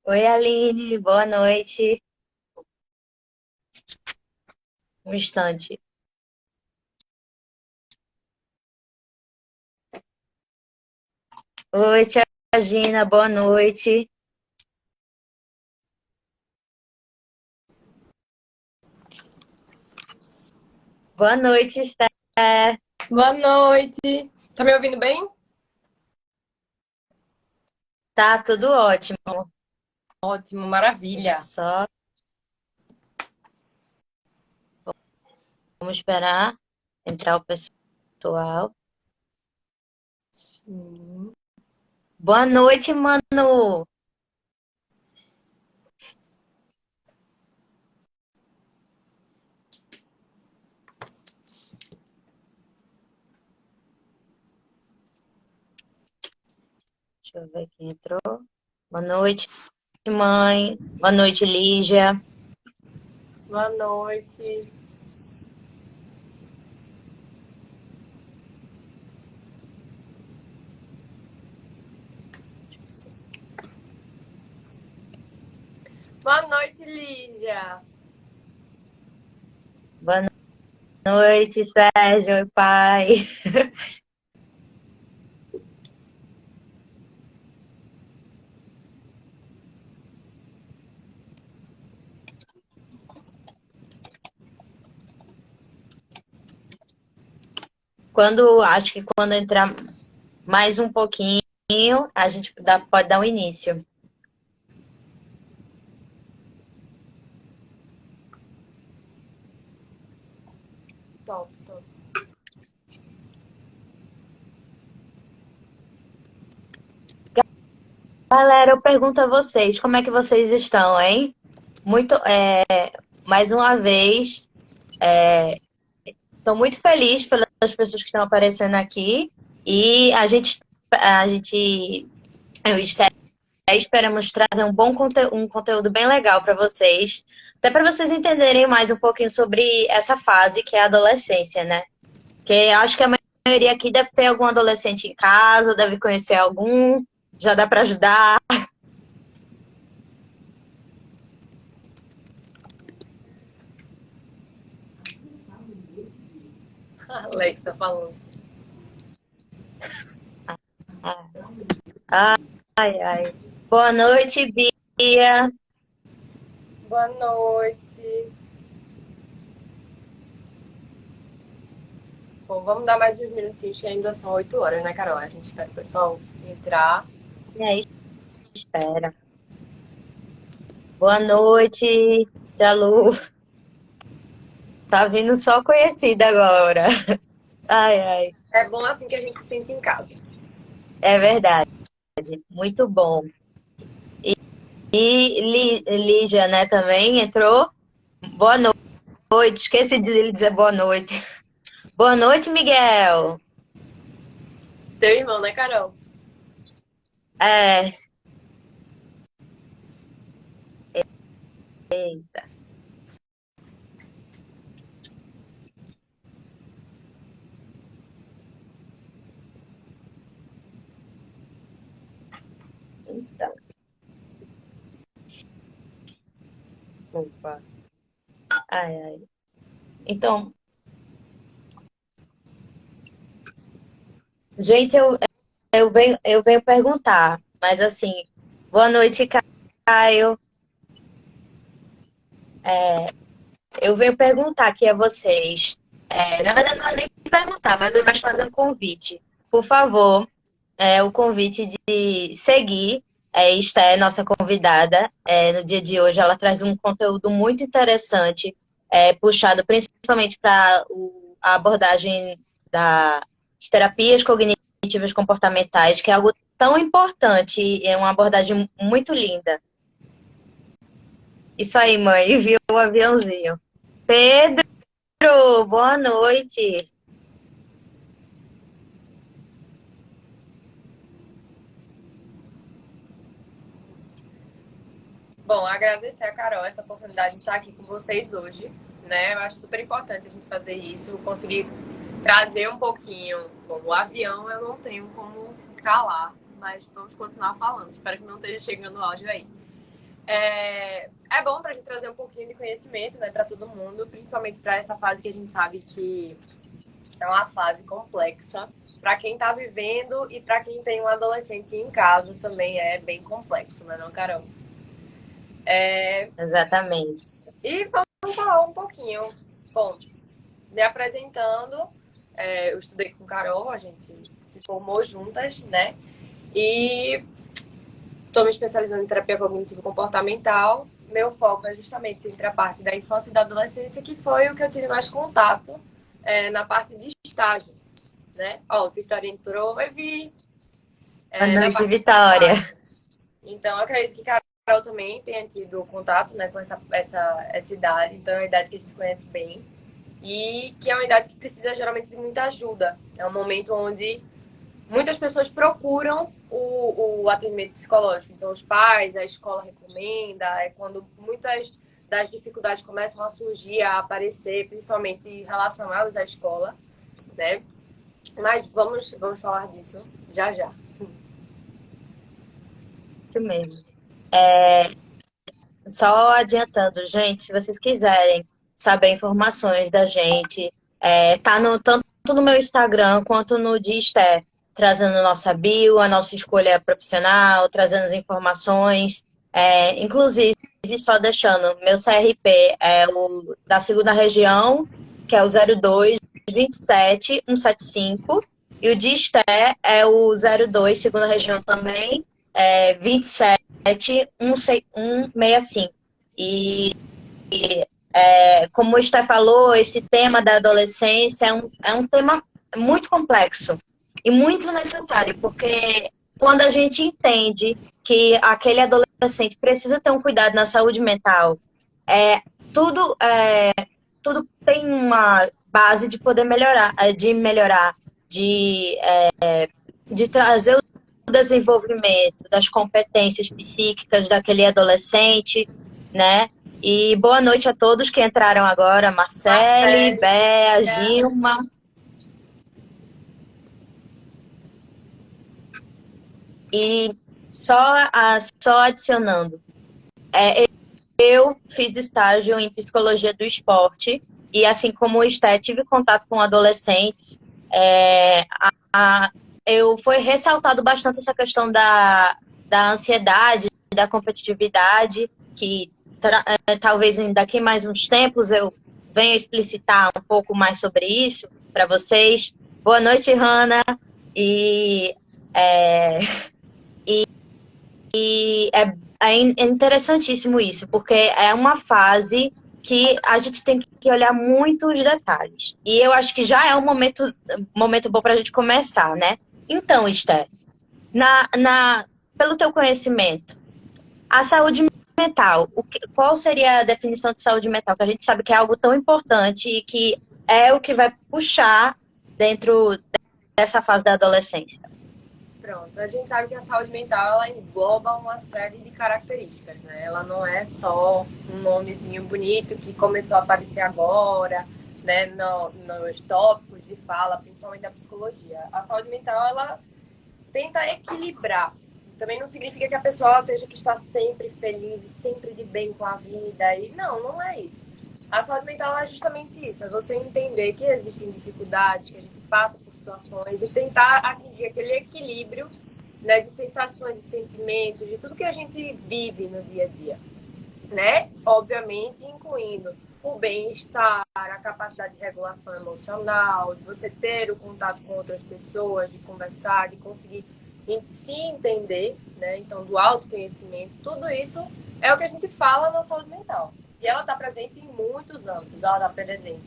Oi, Aline, boa noite. Um instante. Oi, tia Gina, boa noite. Boa noite, Esther. Boa noite. Tá me ouvindo bem? Tá tudo ótimo. Ótimo, Deixa eu maravilha. só. Vamos esperar entrar o pessoal. Sim. Boa noite, Manu. Deixa eu ver quem entrou. Boa noite, mãe. Boa noite, Lígia. Boa noite. Boa noite, Lígia. Boa noite, Sérgio e pai. Acho que quando entrar mais um pouquinho, a gente pode dar um início. Top, top. Galera, eu pergunto a vocês, como é que vocês estão, hein? Muito, mais uma vez, estou muito feliz pelas pessoas que estão aparecendo aqui e eu esperamos trazer um conteúdo bem legal para vocês, até para vocês entenderem mais um pouquinho sobre essa fase que é a adolescência, né? Porque acho que a maioria aqui deve ter algum adolescente em casa, deve conhecer algum, já dá para ajudar. Alexa falando. Ai, ai. Boa noite, Bia. Boa noite. Bom, vamos dar mais uns minutinhos que ainda são 8 horas, né, Carol? A gente espera o pessoal entrar. E aí, espera. Boa noite, tia Lu. Tá vindo só conhecida agora. Ai, ai. É bom assim que a gente se sente em casa. É verdade. Muito bom. E Lígia, né, também entrou. Boa noite. Esqueci de lhe dizer boa noite. Boa noite, Miguel. Teu irmão, né, Carol? É. Eita. Então, opa. Ai, ai. Então, gente, eu venho perguntar, mas assim, boa noite, Caio. Eu venho perguntar aqui a vocês. Na verdade, não é nem perguntar, mas eu gosto de fazer um convite. Por favor, o convite de seguir. Esther, nossa convidada, no dia de hoje, ela traz um conteúdo muito interessante, puxado principalmente para a abordagem das terapias cognitivas comportamentais, que é algo tão importante e é uma abordagem muito linda. Isso aí, mãe, viu o aviãozinho. Pedro! Boa noite. Bom, agradecer a Carol essa oportunidade de estar aqui com vocês hoje, né? Eu acho super importante a gente fazer isso, conseguir trazer um pouquinho. Bom, o avião eu não tenho como calar, mas vamos continuar falando. Espero que não esteja chegando o áudio aí. É bom para a gente trazer um pouquinho de conhecimento, né, para todo mundo, principalmente para essa fase que a gente sabe que é uma fase complexa. Para quem está vivendo e para quem tem um adolescente em casa também é bem complexo, né, não, Carol? Exatamente. E vamos falar um pouquinho. Bom, me apresentando, eu estudei com Carol, a gente se formou juntas, né? E estou me especializando em terapia cognitivo-comportamental. Meu foco é justamente entre a parte da infância e da adolescência, que foi o que eu tive mais contato na parte de estágio, né? Ó, o Vitória entrou, vai vir Boa na noite, parte de Vitória. estágio. Então, eu acredito que Carol também tenha tido contato, né, com essa idade. Então, é uma idade que a gente conhece bem. E que é uma idade que precisa, geralmente, de muita ajuda. É um momento onde muitas pessoas procuram o atendimento psicológico. Então, os pais, a escola recomenda. É quando muitas das dificuldades começam a surgir, a aparecer, principalmente relacionadas à escola, né? Mas vamos falar disso já já. Isso mesmo. Só adiantando, gente, se vocês quiserem saber informações da gente, tá tanto no meu Instagram quanto no de Esté, trazendo nossa bio, a nossa escolha profissional, trazendo as informações. Inclusive, só deixando, meu CRP é o da segunda região, que é o 02 27 175, e o de Esté é o 02, segunda região também, 27 165. E, como o Esté falou, esse tema da adolescência é um tema muito complexo e muito necessário, porque quando a gente entende que aquele adolescente precisa ter um cuidado na saúde mental, é, tudo, tudo tem uma base de poder melhorar, de trazer o desenvolvimento das competências psíquicas daquele adolescente, né? E boa noite a todos que entraram agora, Marcele, Marcele, Bea, Gilma. E só adicionando, eu fiz estágio em psicologia do esporte e, assim como o Esté, tive contato com adolescentes. Eu foi ressaltado bastante essa questão da ansiedade, da competitividade, que talvez daqui mais uns tempos eu venha explicitar um pouco mais sobre isso para vocês. Boa noite, Hanna. E é interessantíssimo isso, porque é uma fase que a gente tem que olhar muito os detalhes. E eu acho que já é um momento bom para a gente começar, né? Então, Esther, pelo teu conhecimento, a saúde mental, qual seria a definição de saúde mental? Que a gente sabe que é algo tão importante e que é o que vai puxar dentro dessa fase da adolescência. Pronto, a gente sabe que a saúde mental ela engloba uma série de características, né? Ela não é só um nomezinho bonito que começou a aparecer agora, né? Nos tópicos de fala, principalmente da psicologia. A saúde mental ela tenta equilibrar. Também não significa que a pessoa esteja que está sempre feliz e sempre de bem com a vida. E não é isso. A saúde mental é justamente isso, é você entender que existem dificuldades, que a gente passa por situações e tentar atingir aquele equilíbrio, né, de sensações e sentimentos, de tudo que a gente vive no dia a dia, né? Obviamente incluindo o bem-estar, a capacidade de regulação emocional, de você ter o contato com outras pessoas, de conversar, de conseguir se entender, né? Então, do autoconhecimento, tudo isso é o que a gente fala na saúde mental. E ela está presente em muitos âmbitos. Ela está presente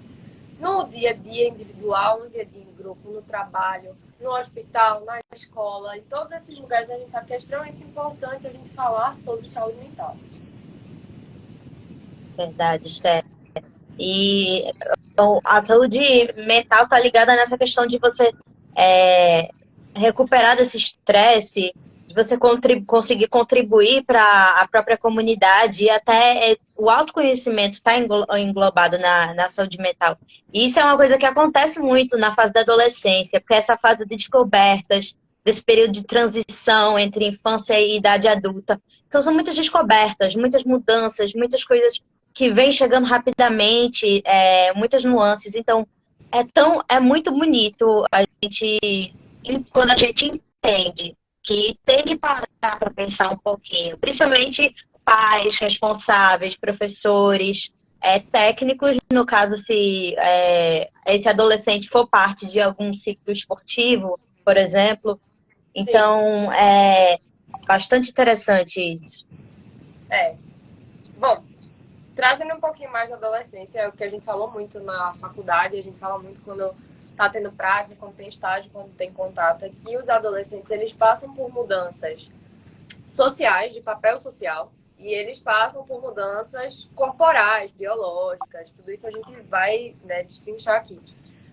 no dia a dia individual, no dia a dia em grupo, no trabalho, no hospital, na escola. Em todos esses lugares a gente sabe que é extremamente importante a gente falar sobre saúde mental. Verdade, Esther. E a saúde mental está ligada nessa questão de você recuperar desse estresse, de você conseguir contribuir para a própria comunidade e até o autoconhecimento está englobado na saúde mental. E isso é uma coisa que acontece muito na fase da adolescência, porque é essa fase de descobertas, desse período de transição entre infância e idade adulta. Então, são muitas descobertas, muitas mudanças, muitas coisas que vêm chegando rapidamente, muitas nuances. Então, é muito bonito quando a gente entende que tem que parar para pensar um pouquinho, principalmente pais, responsáveis, professores, técnicos, no caso, se esse adolescente for parte de algum ciclo esportivo, por exemplo. Sim. Então, é bastante interessante isso. Bom, trazendo um pouquinho mais da adolescência, é o que a gente falou muito na faculdade, a gente fala muito quando tá tendo prática, quando tem estágio, quando tem contato, é que os adolescentes, eles passam por mudanças sociais, de papel social, e eles passam por mudanças corporais, biológicas, tudo isso a gente vai, né, destrinchar aqui.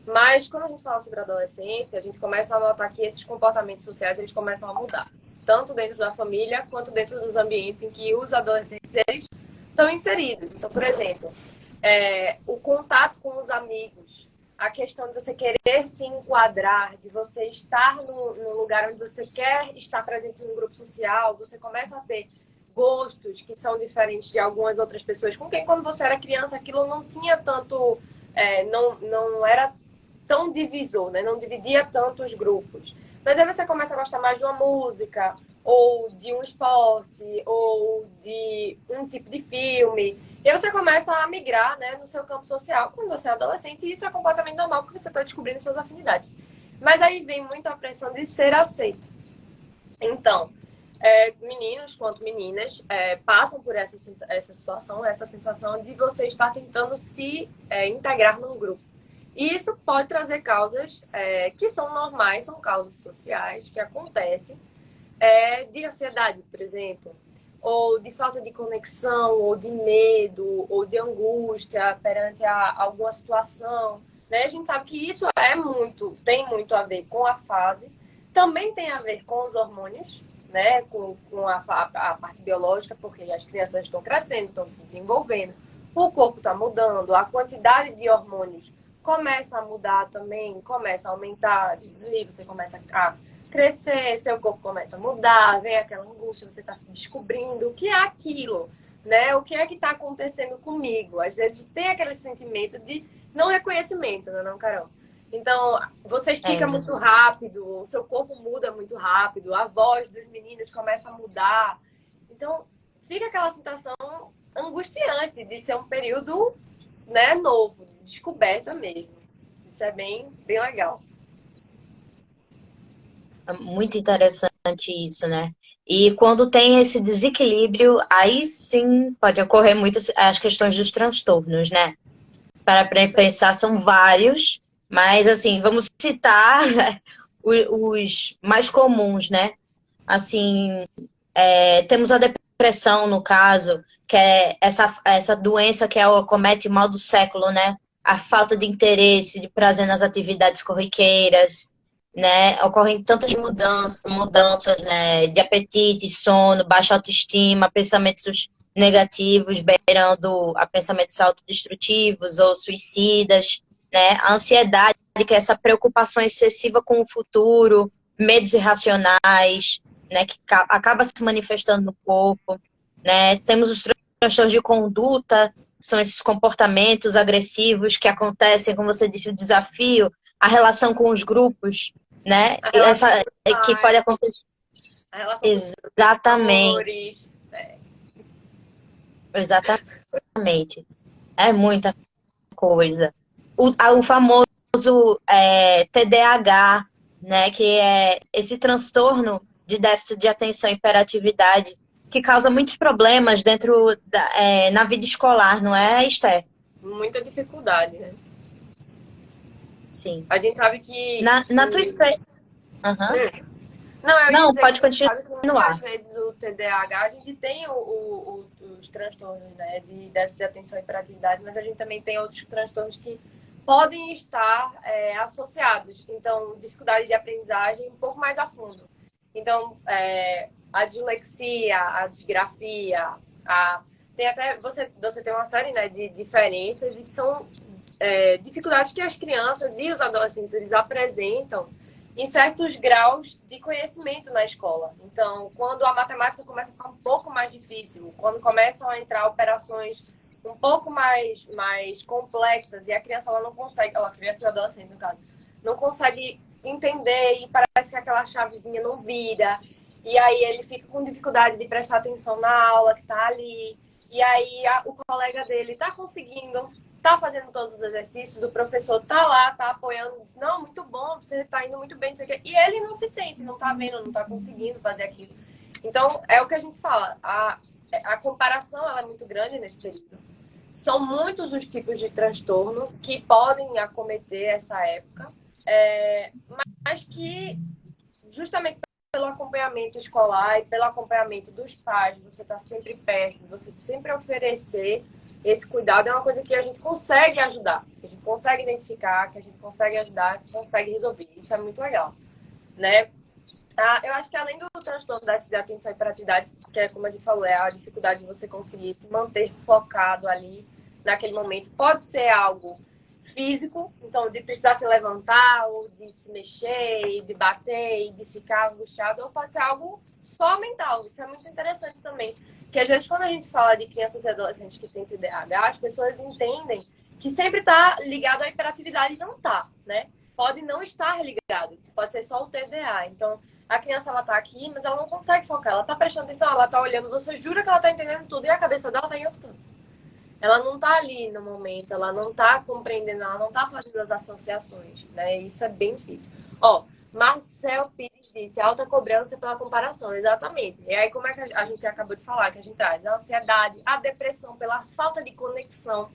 Mas quando a gente fala sobre a adolescência, a gente começa a notar que esses comportamentos sociais, eles começam a mudar, tanto dentro da família, quanto dentro dos ambientes em que os adolescentes, eles estão inseridos. Então, por exemplo, o contato com os amigos, a questão de você querer se enquadrar, de você estar no lugar onde você quer estar presente em um grupo social, você começa a ter gostos que são diferentes de algumas outras pessoas, com quem quando você era criança aquilo não tinha tanto, não era tão divisor, né? Não dividia tanto os grupos. Mas aí você começa a gostar mais de uma música, ou de um esporte, ou de um tipo de filme. E aí você começa a migrar, né, no seu campo social quando você é adolescente, e isso é completamente normal, porque você está descobrindo suas afinidades. Mas aí vem muito a pressão de ser aceito. Então, meninos quanto meninas passam por essa situação, essa sensação de você estar tentando se integrar num grupo. E isso pode trazer causas que são normais, são causas sociais que acontecem, de ansiedade, por exemplo, ou de falta de conexão, ou de medo, ou de angústia perante alguma situação, né? A gente sabe que isso tem muito a ver com a fase, também tem a ver com os hormônios, né? Com a parte biológica, porque as crianças estão crescendo, estão se desenvolvendo, o corpo está mudando, a quantidade de hormônios começa a mudar também, começa a aumentar, e você começa a crescer, seu corpo começa a mudar, vem aquela angústia, você está se descobrindo o que é aquilo, né? O que é que está acontecendo comigo? Às vezes tem aquele sentimento de não reconhecimento, né, não, Carol? Então, você estica muito rápido, o seu corpo muda muito rápido, a voz dos meninos começa a mudar. Então, fica aquela sensação angustiante de ser um período, né, novo, de descoberta mesmo. Isso é bem, bem legal. Muito interessante isso, né? E quando tem esse desequilíbrio, aí sim pode ocorrer muitas as questões dos transtornos, né? Para pensar, são vários, mas assim, vamos citar os mais comuns, né? Assim, temos a depressão, no caso, que é essa doença que acomete o mal do século, né? A falta de interesse, de prazer nas atividades corriqueiras, né? Ocorrem tantas mudanças, né? De apetite, sono, baixa autoestima, pensamentos negativos, beirando a pensamentos autodestrutivos ou suicidas, né? A ansiedade, que é essa preocupação excessiva com o futuro, medos irracionais, né? Que acaba se manifestando no corpo, né? Temos os transtornos de conduta, são esses comportamentos agressivos que acontecem, como você disse, o desafio, a relação com os grupos, né? Que pode acontecer. A relação Exatamente. Exatamente. É muita coisa. O famoso TDAH, né? Que é esse transtorno de déficit de atenção e hiperatividade que causa muitos problemas na vida escolar, não é, Esther? Muita dificuldade, né? Sim. A gente sabe que... Na tua experiência... Uhum. Não, pode continuar. Às vezes o TDAH, a gente tem os transtornos, né, de déficit de atenção e hiperatividade, mas a gente também tem outros transtornos que podem estar associados. Então, dificuldade de aprendizagem um pouco mais a fundo. Então, a dislexia, a disgrafia, você tem uma série, né, de diferenças e que são dificuldades que as crianças e os adolescentes eles apresentam em certos graus de conhecimento na escola. Então, quando a matemática começa a ficar um pouco mais difícil, quando começam a entrar operações um pouco mais complexas e a criança ela não consegue, ela criança e adolescente no caso, não consegue entender e parece que aquela chavezinha não vira, e aí ele fica com dificuldade de prestar atenção na aula que está ali, e aí o colega dele está conseguindo, está fazendo todos os exercícios, o professor está lá, está apoiando, diz, não, muito bom, você está indo muito bem, e ele não se sente, não está vendo, não está conseguindo fazer aquilo. Então, é o que a gente fala, a comparação ela é muito grande nesse período. São muitos os tipos de transtorno que podem acometer essa época, mas que justamente pelo acompanhamento escolar e pelo acompanhamento dos pais, você está sempre perto, você sempre oferecer esse cuidado, é uma coisa que a gente consegue ajudar, que a gente consegue identificar, que a gente consegue ajudar, que consegue resolver. Isso é muito legal, né? Eu acho que além do transtorno da atenção e hiperatividade, que é como a gente falou, é a dificuldade de você conseguir se manter focado ali naquele momento, pode ser algo físico, então de precisar se levantar, ou de se mexer, e de bater, e de ficar angustiado, ou pode ser algo só mental. Isso é muito interessante também, porque às vezes quando a gente fala de crianças e adolescentes que têm TDAH, as pessoas entendem que sempre está ligado à hiperatividade e não está, né? Pode não estar ligado, pode ser só o TDA. Então, a criança, ela tá aqui, mas ela não consegue focar, ela tá prestando atenção, ela tá olhando, você jura que ela tá entendendo tudo e a cabeça dela tá em outro canto. Ela não tá ali no momento, ela não tá compreendendo, ela não tá fazendo as associações, né? Isso é bem difícil. Ó, Marcel Pires disse, alta cobrança pela comparação, exatamente. E aí, como é que a gente acabou de falar, que a gente traz? A ansiedade, a depressão pela falta de conexão,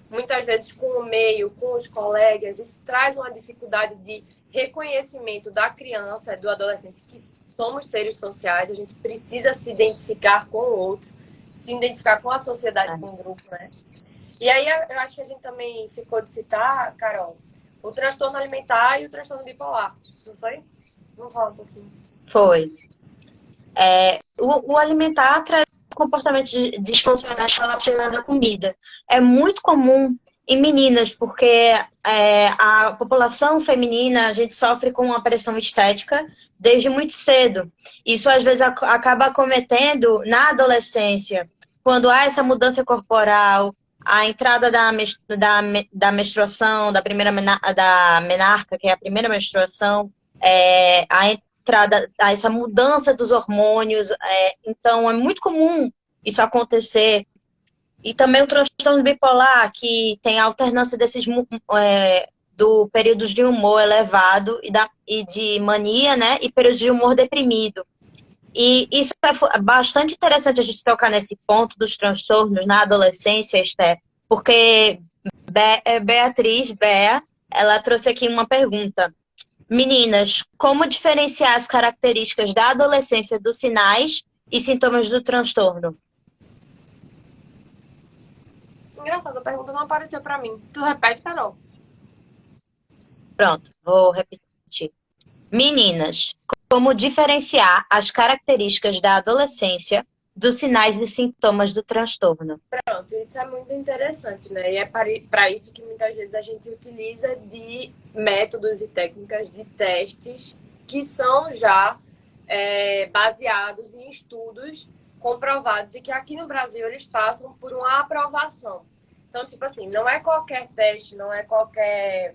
muitas vezes com o meio, com os colegas, isso traz uma dificuldade de reconhecimento da criança, do adolescente, que somos seres sociais, a gente precisa se identificar com o outro, se identificar com a sociedade, com o grupo, né? E aí eu acho que a gente também ficou de citar, Carol, o transtorno alimentar e o transtorno bipolar, não foi? Vamos falar um pouquinho. Foi. O alimentar traz comportamentos disfuncionais relacionados à comida. É muito comum em meninas, porque a população feminina, a gente sofre com uma pressão estética desde muito cedo. Isso, às vezes, acaba acometendo na adolescência, quando há essa mudança corporal, a entrada da menstruação, da primeira da menarca, que é a primeira menstruação, a entrada, essa mudança dos hormônios. Então, é muito comum isso acontecer. E também o transtorno bipolar, que tem a alternância desses do períodos de humor elevado e de mania, né? E períodos de humor deprimido. E isso é bastante interessante a gente tocar nesse ponto dos transtornos na adolescência, Esther, porque Beatriz, Bea, ela trouxe aqui uma pergunta. Meninas, como diferenciar as características da adolescência dos sinais e sintomas do transtorno? Engraçado, a pergunta não apareceu para mim. Tu repete, Carol? Pronto, vou repetir. Meninas, como diferenciar as características da adolescência dos sinais e sintomas do transtorno? Pronto, isso é muito interessante, né? E é para isso que muitas vezes a gente utiliza de métodos e técnicas de testes que são já baseados em estudos comprovados e que aqui no Brasil eles passam por uma aprovação. Então, tipo assim, não é qualquer teste, não é qualquer...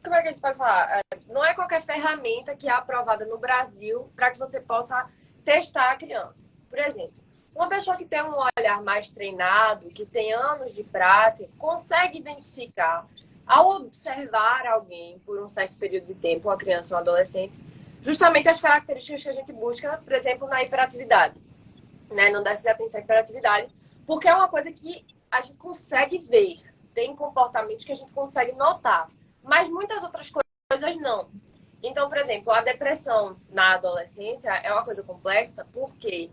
como é que a gente pode falar? Não é qualquer ferramenta que é aprovada no Brasil para que você possa testar a criança. Por exemplo, uma pessoa que tem um olhar mais treinado, que tem anos de prática, consegue identificar, ao observar alguém por um certo período de tempo, uma criança ou um adolescente, justamente as características que a gente busca, por exemplo, na hiperatividade, né? No déficit de atenção e hiperatividade, porque é uma coisa que a gente consegue ver, tem comportamentos que a gente consegue notar, mas muitas outras coisas não. Então, por exemplo, a depressão na adolescência é uma coisa complexa porque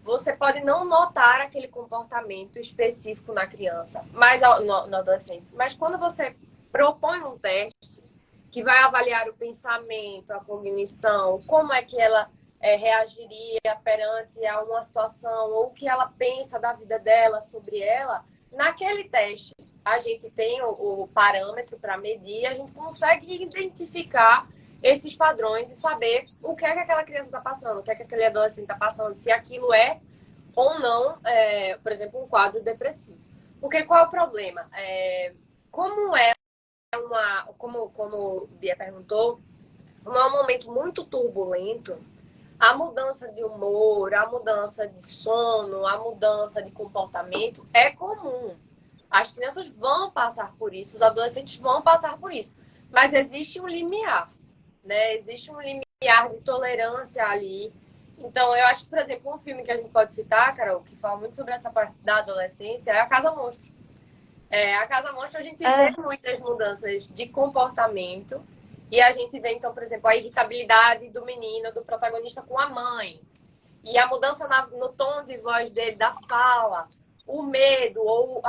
você pode não notar aquele comportamento específico na criança, mas no adolescente. Mas quando você propõe um teste que vai avaliar o pensamento, a cognição, como é que ela reagiria perante a uma situação, ou o que ela pensa da vida dela, sobre ela, naquele teste, a gente tem o parâmetro para medir, a gente consegue identificar esses padrões e saber o que é que aquela criança está passando, o que é que aquele adolescente está passando, se aquilo é ou não, por exemplo, um quadro depressivo. Porque qual é o problema? Como como o Bia perguntou, como é um momento muito turbulento, a mudança de humor, a mudança de sono, a mudança de comportamento é comum. As crianças vão passar por isso, os adolescentes vão passar por isso. Mas existe um limiar, né? Existe um limiar de tolerância ali. Então, eu acho que, por exemplo, um filme que a gente pode citar, Carol, que fala muito sobre essa parte da adolescência, é A Casa Monstro. A Casa Monstro, a gente vê muitas mudanças de comportamento. E a gente vê, então, por exemplo, a irritabilidade do menino, do protagonista com a mãe. E a mudança no tom de voz dele, da fala. O medo ou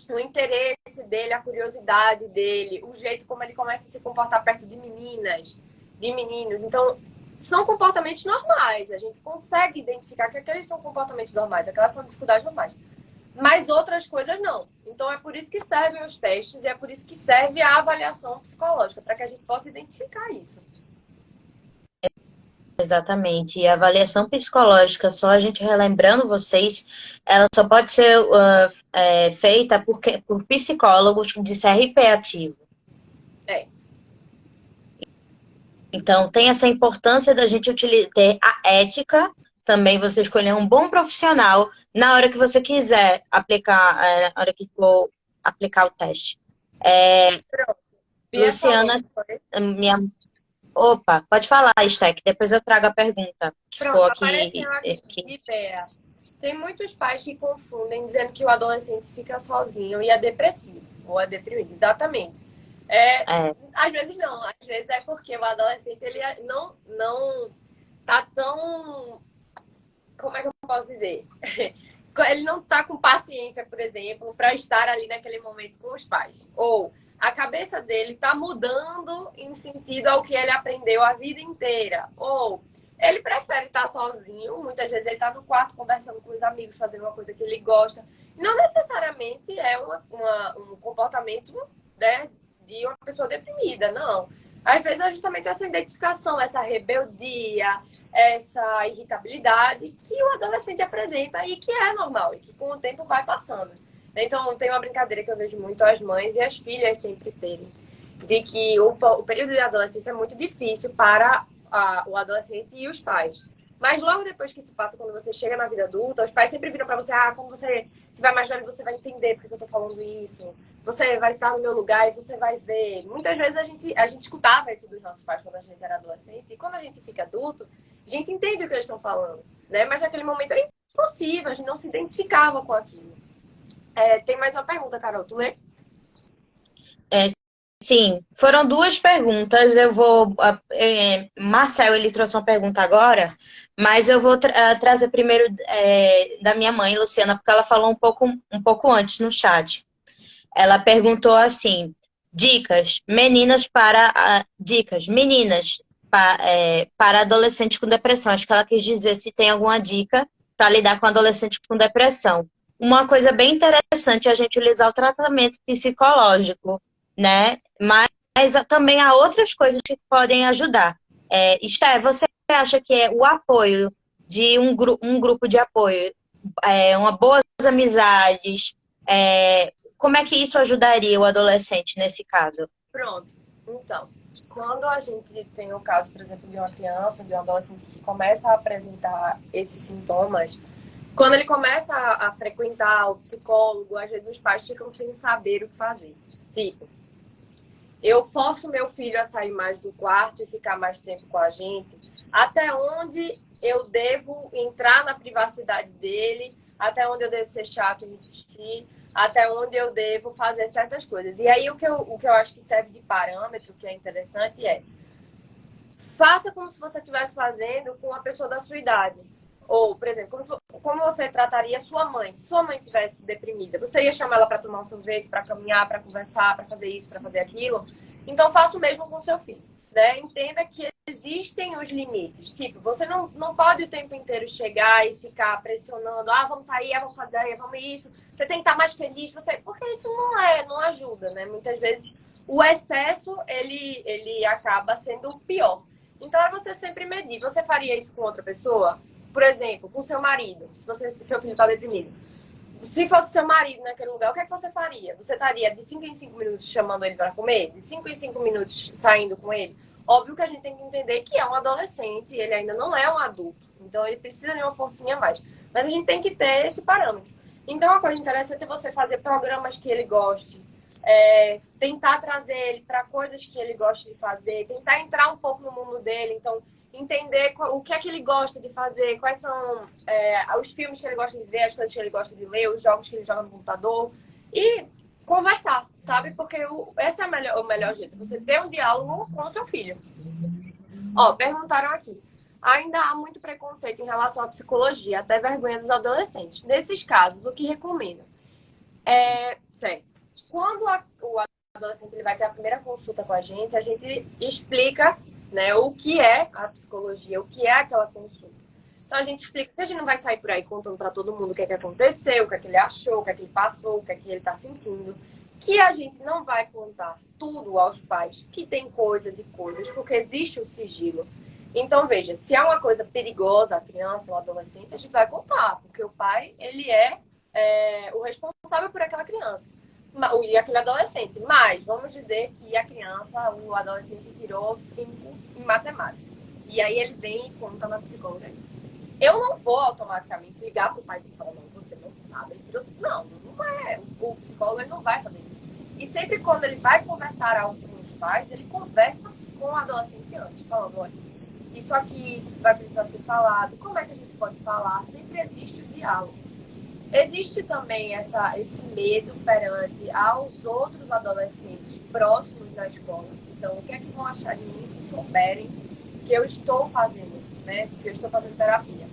o interesse dele, a curiosidade dele. O jeito como ele começa a se comportar perto de meninas, de meninos. Então, são comportamentos normais. A gente consegue identificar que aqueles são comportamentos normais, aquelas são dificuldades normais. Mas outras coisas não. Então, é por isso que servem os testes e é por isso que serve a avaliação psicológica, para que a gente possa identificar isso. Exatamente. E a avaliação psicológica, só a gente relembrando vocês, ela só pode ser feita por psicólogos de CRP ativo. Então, tem essa importância da gente ter a ética, também você escolher um bom profissional na hora que você quiser aplicar, na hora que for aplicar o teste. Luciana, minha... Opa, pode falar, Stek, depois eu trago a pergunta. Pronto, apareceu aqui. Tem muitos pais que confundem dizendo que o adolescente fica sozinho e é depressivo ou é deprimido. Exatamente. Às vezes não, às vezes é porque o adolescente ele não tá tão... Como é que eu posso dizer? Ele não tá com paciência, por exemplo, para estar ali naquele momento com os pais. Ou a cabeça dele tá mudando em sentido ao que ele aprendeu a vida inteira. Ou ele prefere estar sozinho, muitas vezes ele tá no quarto conversando com os amigos, fazendo uma coisa que ele gosta. Não necessariamente é um comportamento, né, de uma pessoa deprimida, não. Às vezes é justamente essa identificação, essa rebeldia, essa irritabilidade que o adolescente apresenta e que é normal e que com o tempo vai passando. Então, tem uma brincadeira que eu vejo muito as mães e as filhas sempre terem, de que o período de adolescência é muito difícil para o adolescente e os pais. Mas logo depois que isso passa, quando você chega na vida adulta, os pais sempre viram pra você, quando você estiver mais velho, você vai entender porque eu tô falando isso. Você vai estar no meu lugar e você vai ver. Muitas vezes a gente escutava isso dos nossos pais quando a gente era adolescente. E quando a gente fica adulto, a gente entende o que eles estão falando, né? Mas naquele momento era impossível, a gente não se identificava com aquilo. Tem mais uma pergunta, Carol, tu lê? Sim, foram duas perguntas. Eu vou. Marcel, ele trouxe uma pergunta agora, mas eu vou trazer primeiro da minha mãe, Luciana, porque ela falou um pouco antes no chat. Ela perguntou assim: dicas meninas para adolescentes com depressão. Acho que ela quis dizer se tem alguma dica para lidar com adolescentes com depressão. Uma coisa bem interessante é a gente utilizar o tratamento psicológico, né? Mas também há outras coisas que podem ajudar. Esté, você acha que o apoio de um grupo de apoio, uma boas amizades, como é que isso ajudaria o adolescente nesse caso? Pronto. Então, quando a gente tem o caso, por exemplo, de uma criança, de um adolescente que começa a apresentar esses sintomas, quando ele começa a frequentar o psicólogo, às vezes os pais ficam sem saber o que fazer. Tipo, eu forço meu filho a sair mais do quarto e ficar mais tempo com a gente. Até onde eu devo entrar na privacidade dele? Até onde eu devo ser chato e insistir? Até onde eu devo fazer certas coisas? E aí o que eu acho que serve de parâmetro, que é interessante, faça como se você estivesse fazendo com uma pessoa da sua idade. Ou, por exemplo, como você trataria sua mãe? Se sua mãe estivesse deprimida, você ia chamar ela para tomar um sorvete, para caminhar, para conversar, para fazer isso, para fazer aquilo? Então, faça o mesmo com seu filho, né? Entenda que existem os limites. Tipo, você não pode o tempo inteiro chegar e ficar pressionando. Ah, vamos sair, vamos fazer, vamos isso. Você tem que estar mais feliz. Porque isso não ajuda, né? Muitas vezes o excesso, ele acaba sendo o pior. Então, é você sempre medir. Você faria isso com outra pessoa? Por exemplo, com seu marido. Se seu filho está deprimido. Se fosse seu marido naquele lugar, o que é que você faria? Você estaria de 5 em 5 minutos chamando ele para comer? De 5 em 5 minutos saindo com ele? Óbvio que a gente tem que entender que é um adolescente, ele ainda não é um adulto. Então, ele precisa de uma forcinha a mais. Mas a gente tem que ter esse parâmetro. Então, uma coisa interessante é você fazer programas que ele goste. Tentar trazer ele para coisas que ele gosta de fazer. Tentar entrar um pouco no mundo dele. Então, entender o que é que ele gosta de fazer, quais são os filmes que ele gosta de ver, as coisas que ele gosta de ler, os jogos que ele joga no computador. E conversar, sabe? Porque esse é o melhor jeito, você ter um diálogo com o seu filho. Ó, perguntaram aqui. Ainda há muito preconceito em relação à psicologia, até vergonha dos adolescentes. Nesses casos, o que recomendo? Certo. Quando o adolescente ele vai ter a primeira consulta com a gente explica, né, o que é a psicologia, o que é aquela consulta. Então, a gente explica que a gente não vai sair por aí contando para todo mundo o que é que aconteceu, o que é que ele achou, o que é que ele passou, o que é que ele está sentindo. Que a gente não vai contar tudo aos pais, que tem coisas e coisas, porque existe o sigilo. Então, veja, se é uma coisa perigosa, a criança ou o adolescente, a gente vai contar, porque o pai, ele é o responsável por aquela criança e aquele adolescente. Mas, vamos dizer que a criança, o adolescente tirou 5 em matemática. E aí ele vem e conta na psicóloga. Eu não vou automaticamente ligar pro pai e falar, não, você não sabe, ele tirou 5. Não é. O psicólogo ele não vai fazer isso. E sempre quando ele vai conversar algo com os pais, ele conversa com o adolescente antes, falando, olha, isso aqui vai precisar ser falado, como é que a gente pode falar? Sempre existe o diálogo. Existe também esse medo perante aos outros adolescentes próximos da escola. Então, o que é que vão achar de mim se souberem que eu estou fazendo, né? Que eu estou fazendo terapia.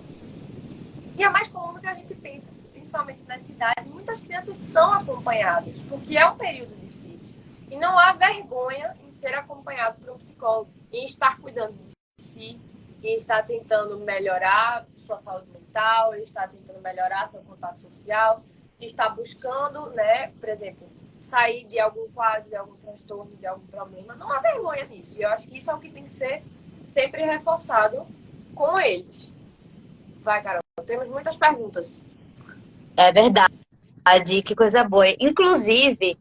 E é mais comum do que a gente pensa, principalmente nessa idade. Muitas crianças são acompanhadas, porque é um período difícil. E não há vergonha em ser acompanhado por um psicólogo, em estar cuidando de si, em estar tentando melhorar sua saúde mental, em estar tentando melhorar seu contato social, em estar buscando, né, por exemplo, sair de algum quadro, de algum transtorno, de algum problema. Não há vergonha nisso. E eu acho que isso é o que tem que ser sempre reforçado com eles. Vai, Carol. Temos muitas perguntas. É verdade. Que coisa boa. Inclusive,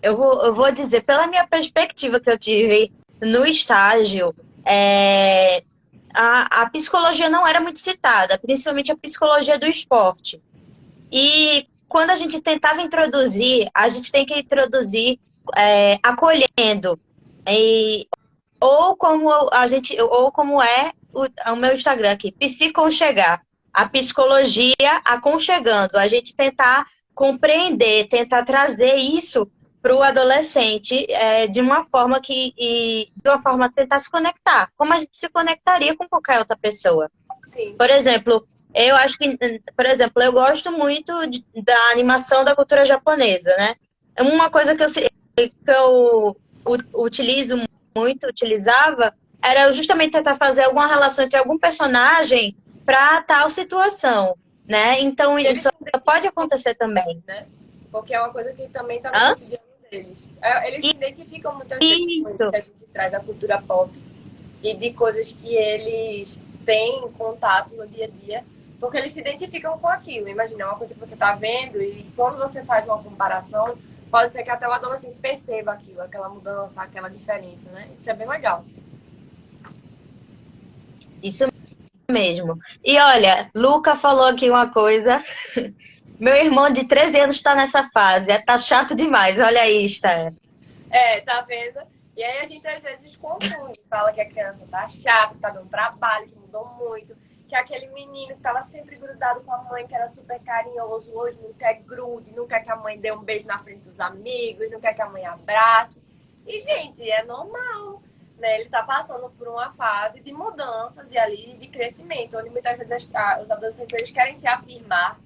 eu vou dizer, pela minha perspectiva que eu tive no estágio, a psicologia não era muito citada, principalmente a psicologia do esporte. E quando a gente tentava introduzir, a gente tem que introduzir acolhendo. Ou como é o meu Instagram aqui, Psiconchegar. A psicologia aconchegando. A gente tentar compreender, tentar trazer isso para o adolescente de uma forma tentar se conectar, como a gente se conectaria com qualquer outra pessoa. Sim. Por exemplo, eu gosto muito da animação da cultura japonesa, né? Uma coisa que eu utilizava era justamente tentar fazer alguma relação entre algum personagem para tal situação, né? Então isso pode acontecer também, né? Porque é uma coisa que também está no cotidiano deles. Eles se identificam muitas vezes com isso que a gente traz da cultura pop e de coisas que eles têm contato no dia a dia, porque eles se identificam com aquilo. Imagina, é uma coisa que você está vendo e quando você faz uma comparação, pode ser que até o adolescente perceba aquilo, aquela mudança, aquela diferença, né? Isso é bem legal. Isso mesmo. E olha, Luca falou aqui uma coisa. Meu irmão de 13 anos está nessa fase. Tá chato demais. Olha aí, Esther. Tá vendo? E aí a gente às vezes confunde. Fala que a criança tá chata, tá dando trabalho, que mudou muito. Que aquele menino que tava sempre grudado com a mãe, que era super carinhoso, hoje não quer grude, não quer que a mãe dê um beijo na frente dos amigos, não quer que a mãe abrace. E, gente, é normal. Né? Ele tá passando por uma fase de mudanças e ali de crescimento, onde muitas vezes os adolescentes eles querem se afirmar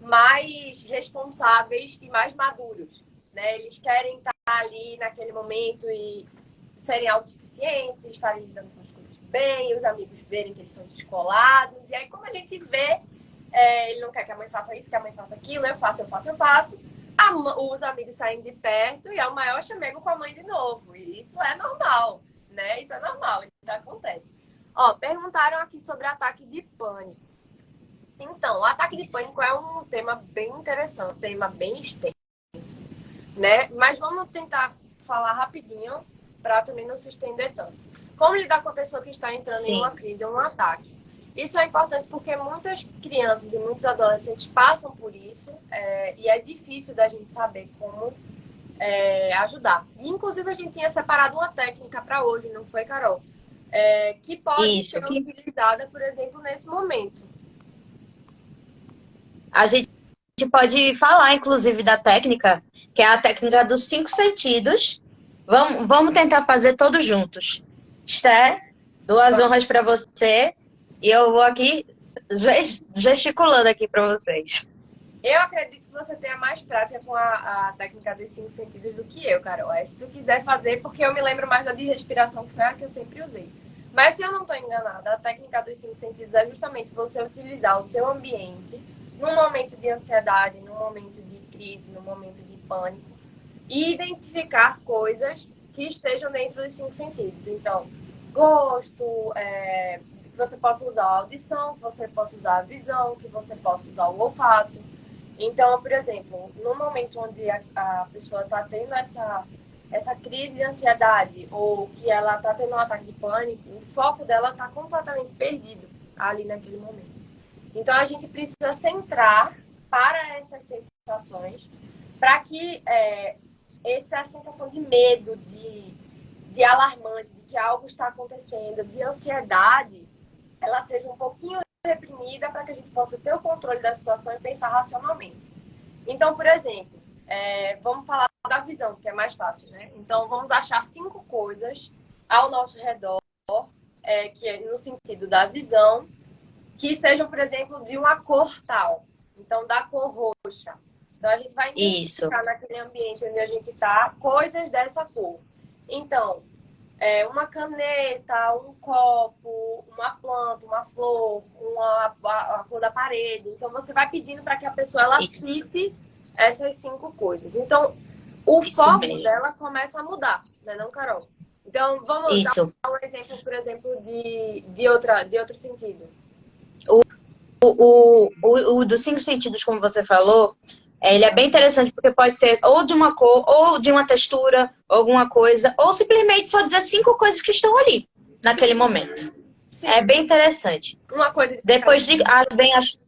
mais responsáveis e mais maduros, né? Eles querem estar ali naquele momento e serem autossuficientes, estarem lidando com as coisas bem, os amigos verem que eles são descolados. E aí, quando a gente vê, ele não quer que a mãe faça isso, que a mãe faça aquilo, eu faço. Os amigos saem de perto e é o maior chamego com a mãe de novo. E isso é normal, né? Isso é normal, isso acontece. Ó, perguntaram aqui sobre ataque de pânico. Então, o ataque de pânico é um tema bem interessante, um tema bem extenso, né? Mas vamos tentar falar rapidinho para também não se estender tanto. Como lidar com a pessoa que está entrando em uma crise ou um ataque? Isso é importante porque muitas crianças e muitos adolescentes passam por isso e é difícil da gente saber como ajudar. E, inclusive, a gente tinha separado uma técnica para hoje, não foi, Carol? Que pode ser utilizada, por exemplo, nesse momento. A gente pode falar, inclusive, da técnica, que é a técnica dos 5 sentidos. Vamos tentar fazer todos juntos. Esté, 2 honras para você. E eu vou aqui gesticulando aqui para vocês. Eu acredito que você tenha mais prática com a técnica dos 5 sentidos do que eu, Carol. Se tu quiser fazer, porque eu me lembro mais da de respiração, que foi a que eu sempre usei. Mas se eu não estou enganada, a técnica dos 5 sentidos é justamente você utilizar o seu ambiente num momento de ansiedade, num momento de crise, num momento de pânico, e identificar coisas que estejam dentro dos 5 sentidos. Então, gosto, que você possa usar a audição, que você possa usar a visão, que você possa usar o olfato. Então, por exemplo, no momento onde a pessoa está tendo essa crise de ansiedade ou que ela está tendo um ataque de pânico, o foco dela está completamente perdido ali naquele momento. Então, a gente precisa centrar para essas sensações, para que essa sensação de medo, de alarmante, de que algo está acontecendo, de ansiedade, ela seja um pouquinho reprimida para que a gente possa ter o controle da situação e pensar racionalmente. Então, por exemplo, vamos falar da visão, que é mais fácil, né? Então, vamos achar 5 coisas ao nosso redor, que é no sentido da visão, que sejam, por exemplo, de uma cor tal. Então, da cor roxa. Então, a gente vai identificar naquele ambiente onde a gente está coisas dessa cor. Então, uma caneta, um copo, uma planta, uma flor, a cor da parede. Então, você vai pedindo para que a pessoa ela cite essas 5 coisas. Então, o foco dela começa a mudar, né, não, Carol? Então, vamos dar um exemplo, por exemplo, de outro sentido. O dos 5 sentidos, como você falou, ele é bem interessante porque pode ser ou de uma cor, ou de uma textura, alguma coisa, ou simplesmente só dizer 5 coisas que estão ali, naquele momento. Sim. É bem interessante. Uma coisa. Depois vem as...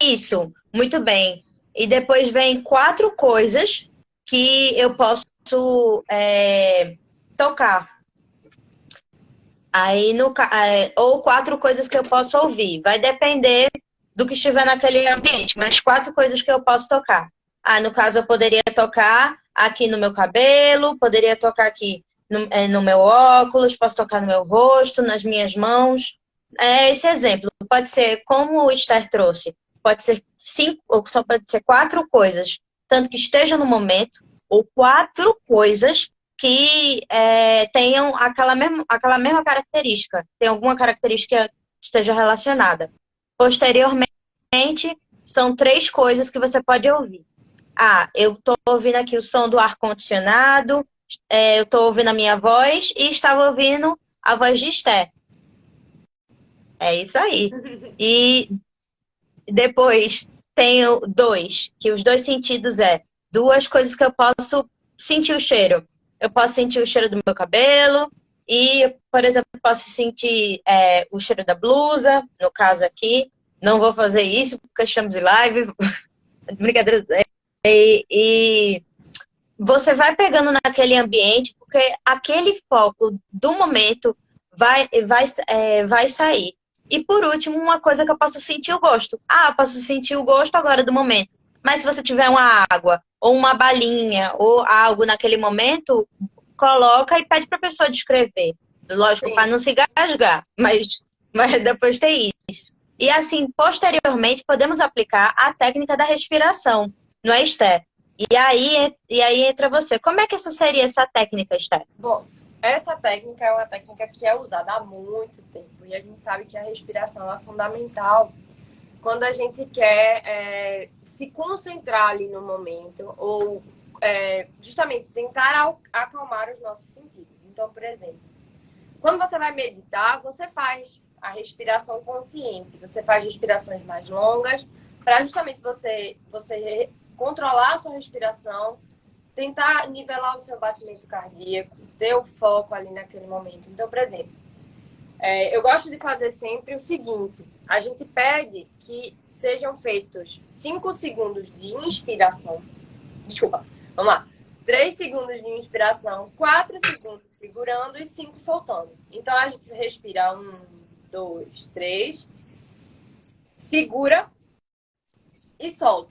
Isso, muito bem. E depois vem 4 coisas que eu posso tocar. Aí, ou 4 coisas que eu posso ouvir. Vai depender do que estiver naquele ambiente, mas 4 coisas que eu posso tocar. No caso, eu poderia tocar aqui no meu cabelo, poderia tocar aqui no meu óculos, posso tocar no meu rosto, nas minhas mãos. Esse exemplo pode ser, como o Esther trouxe, pode ser 5, ou só pode ser 4 coisas, tanto que estejam no momento, ou 4 coisas que tenham aquela mesma característica, tem alguma característica que esteja relacionada. Posteriormente, são 3 coisas que você pode ouvir. Eu estou ouvindo aqui o som do ar-condicionado, eu estou ouvindo a minha voz e estava ouvindo a voz de Esther. É isso aí. E depois tenho 2, que os 2 sentidos 2 coisas que eu posso sentir o cheiro. Eu posso sentir o cheiro do meu cabelo e, por exemplo, posso sentir o cheiro da blusa, no caso aqui. Não vou fazer isso porque estamos em live. Brincadeira. E você vai pegando naquele ambiente porque aquele foco do momento vai sair. E, por último, uma coisa que eu posso sentir o gosto. Eu posso sentir o gosto agora do momento. Mas se você tiver uma água, ou uma balinha, ou algo naquele momento, coloca e pede para a pessoa descrever. Lógico, para não se engasgar, mas depois tem isso. E assim, posteriormente, podemos aplicar a técnica da respiração, não é, Esther? E aí entra você. Como é que essa seria essa técnica, Esther? Bom, essa técnica é uma técnica que é usada há muito tempo e a gente sabe que a respiração é fundamental quando a gente quer se concentrar ali no momento ou justamente tentar acalmar os nossos sentidos. Então, por exemplo, quando você vai meditar, você faz a respiração consciente, você faz respirações mais longas para justamente você controlar a sua respiração, tentar nivelar o seu batimento cardíaco, ter o foco ali naquele momento. Então, por exemplo, eu gosto de fazer sempre o seguinte: a gente pede que sejam feitos 5 segundos de inspiração. Desculpa, vamos lá. 3 segundos de inspiração, 4 segundos segurando e 5 soltando. Então a gente respira 1, 2, 3, segura e solta.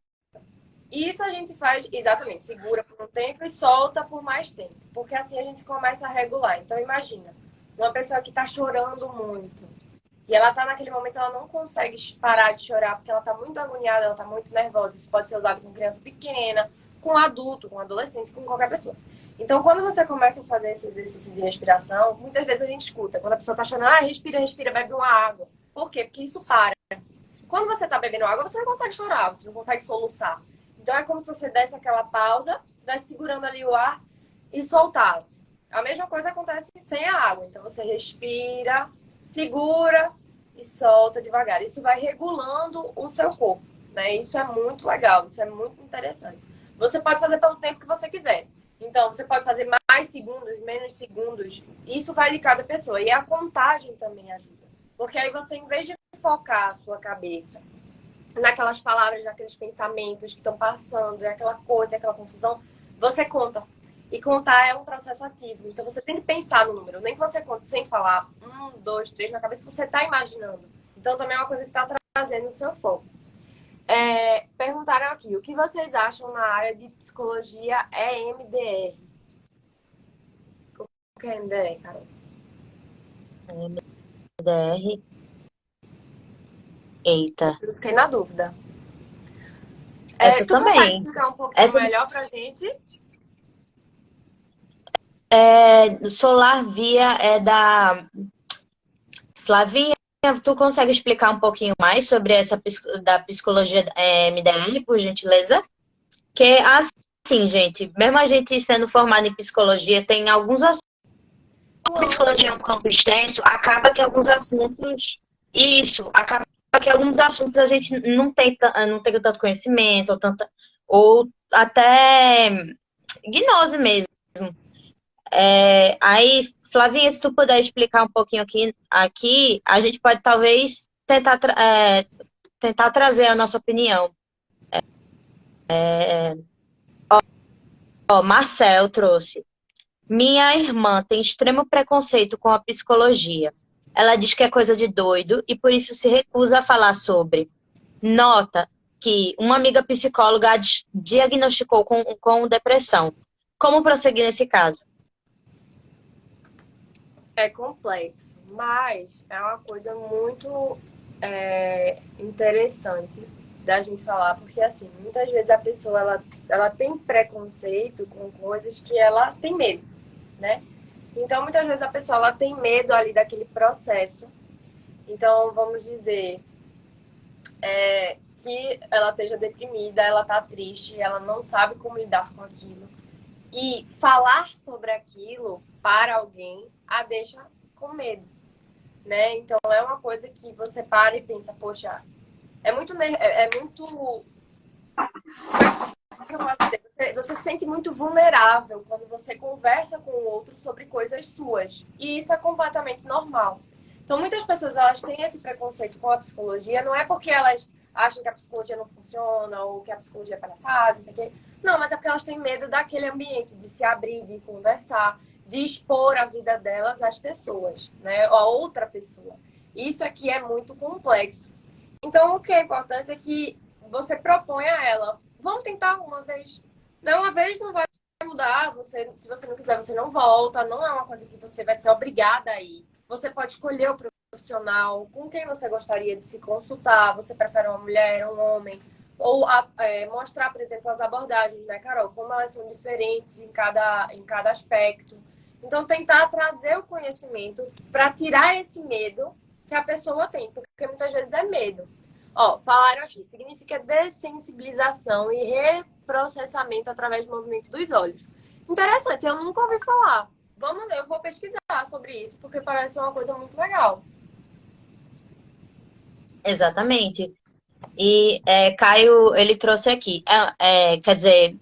E isso a gente faz exatamente, segura por um tempo e solta por mais tempo. Porque assim a gente começa a regular. Então imagina, uma pessoa que está chorando muito. E ela tá naquele momento, ela não consegue parar de chorar porque ela tá muito agoniada, ela tá muito nervosa. Isso pode ser usado com criança pequena, com adulto, com adolescente, com qualquer pessoa. Então, quando você começa a fazer esse exercício de respiração, muitas vezes a gente escuta. Quando a pessoa tá chorando, respira, respira, bebe uma água. Por quê? Porque isso para. Quando você tá bebendo água, você não consegue chorar, você não consegue soluçar. Então, é como se você desse aquela pausa, estivesse segurando ali o ar e soltasse. A mesma coisa acontece sem a água. Então, você respira, segura e solta devagar. Isso vai regulando o seu corpo, né? Isso é muito legal, isso é muito interessante. Você pode fazer pelo tempo que você quiser. Então, você pode fazer mais segundos, menos segundos. Isso vai de cada pessoa. E a contagem também ajuda. Porque aí você, em vez de focar a sua cabeça naquelas palavras, naqueles pensamentos que estão passando, aquela coisa, aquela confusão, você conta. E contar é um processo ativo. Então, você tem que pensar no número. Nem que você conte sem falar 1, 2, 3 na cabeça, você está imaginando. Então, também é uma coisa que está trazendo o seu foco. Perguntaram aqui, o que vocês acham na área de psicologia EMDR? O que é EMDR, Carol? MDR. Eita. Eu fiquei na dúvida. Essa Tu consegue também. explicar um pouquinho Essa melhor pra gente? Solar Via é da Flavinha. Tu consegue explicar um pouquinho mais sobre essa da psicologia MDR, por gentileza? Que assim, gente, mesmo a gente sendo formado em psicologia, tem alguns assuntos. A psicologia é um campo extenso, acaba que alguns assuntos. Isso, acaba que alguns assuntos a gente não tem tanto conhecimento, ou até gnose mesmo. Aí, Flavinha, se tu puder explicar um pouquinho aqui a gente pode talvez tentar trazer a nossa opinião. Marcel trouxe. Minha irmã tem extremo preconceito com a psicologia. Ela diz que é coisa de doido e por isso se recusa a falar sobre. Nota que uma amiga psicóloga a diagnosticou com depressão. Como prosseguir nesse caso? É complexo, mas é uma coisa muito interessante da gente falar, porque assim, muitas vezes a pessoa ela tem preconceito com coisas que ela tem medo, né? Então, muitas vezes a pessoa ela tem medo ali daquele processo. Então, vamos dizer que ela esteja deprimida, ela tá triste, ela não sabe como lidar com aquilo. E falar sobre aquilo para alguém a deixa com medo, né? Então, é uma coisa que você para e pensa, poxa, é muito... Você se sente muito vulnerável quando você conversa com o outro sobre coisas suas. E isso é completamente normal. Então, muitas pessoas elas têm esse preconceito com a psicologia, não é porque elas acham que a psicologia não funciona ou que a psicologia é palhaçada, não sei o quê. Não, mas é porque elas têm medo daquele ambiente, de se abrir, de conversar, de expor a vida delas às pessoas, né? Ou a outra pessoa. Isso aqui é muito complexo. Então, o que é importante é que você propõe a ela, vamos tentar uma vez. Não, uma vez não vai mudar, se você não quiser, você não volta, não é uma coisa que você vai ser obrigada a ir. Você pode escolher o profissional, com quem você gostaria de se consultar, você prefere uma mulher, um homem, Ou mostrar, por exemplo, as abordagens, né, Carol? Como elas são diferentes em cada aspecto. Então, tentar trazer o conhecimento para tirar esse medo que a pessoa tem, porque muitas vezes é medo. Ó, falaram aqui, significa dessensibilização e reprocessamento através do movimento dos olhos. Interessante, eu nunca ouvi falar. Vamos ler, eu vou pesquisar sobre isso, porque parece uma coisa muito legal. Exatamente. E Caio, ele trouxe aqui, quer dizer,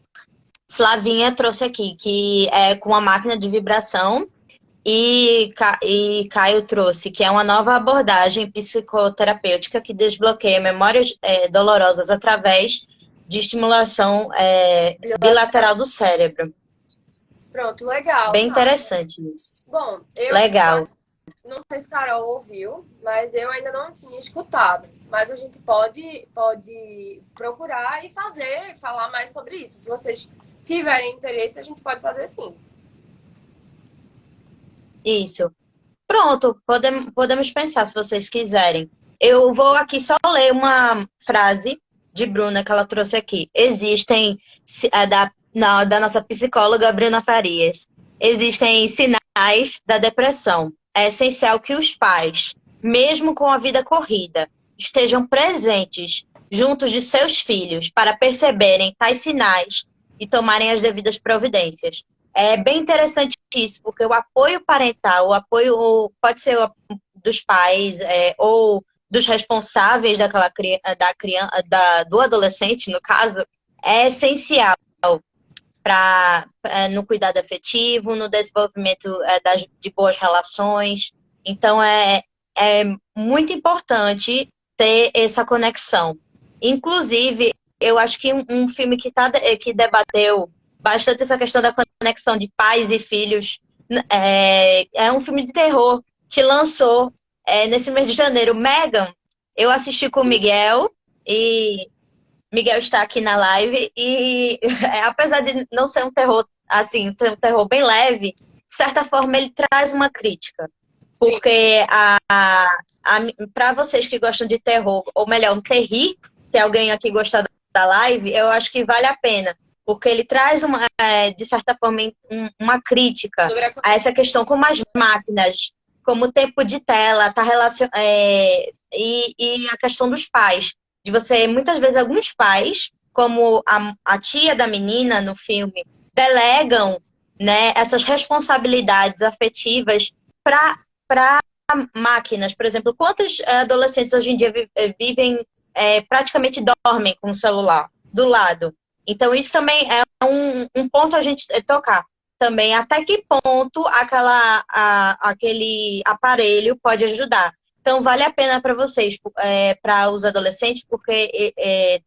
Flavinha trouxe aqui, que é com a máquina de vibração, e Caio trouxe, que é uma nova abordagem psicoterapêutica que desbloqueia memórias dolorosas através de estimulação bilateral do cérebro. Pronto, legal, Bem massa. interessante isso. Bom, Legal. não sei se Carol ouviu, mas eu ainda não tinha escutado. Mas a gente pode procurar e falar mais sobre isso. Se vocês tiverem interesse, a gente pode fazer sim. Isso. Pronto, podemos pensar se vocês quiserem. Eu vou aqui só ler uma frase de Bruna que ela trouxe aqui. Da nossa psicóloga Bruna Farias. Existem sinais da depressão. É essencial que os pais, mesmo com a vida corrida, estejam presentes juntos de seus filhos para perceberem tais sinais e tomarem as devidas providências. É bem interessante isso, porque o apoio parental, o apoio pode ser dos pais ou dos responsáveis do adolescente, no caso, é essencial no cuidado afetivo, no desenvolvimento de boas relações. Então, é muito importante ter essa conexão. Inclusive, eu acho que um filme que debateu bastante essa questão da conexão de pais e filhos é um filme de terror que lançou nesse mês de janeiro. Megan, eu assisti com o Miguel e Miguel está aqui na live e apesar de não ser um terror assim, um terror bem leve, de certa forma ele traz uma crítica. Porque para vocês que gostam de terror, ou melhor, um terri, se alguém aqui gostar da live, eu acho que vale a pena. Porque ele traz, de certa forma, uma crítica a essa questão como as máquinas, como o tempo de tela, e a questão dos pais. De você, muitas vezes, alguns pais, como a tia da menina no filme, delegam, né, essas responsabilidades afetivas para máquinas. Por exemplo, quantos adolescentes hoje em dia vivem, praticamente dormem com o celular do lado? Então, isso também é um ponto a gente tocar. Também, até que ponto aquele aparelho pode ajudar. Então, vale a pena para vocês, para os adolescentes, porque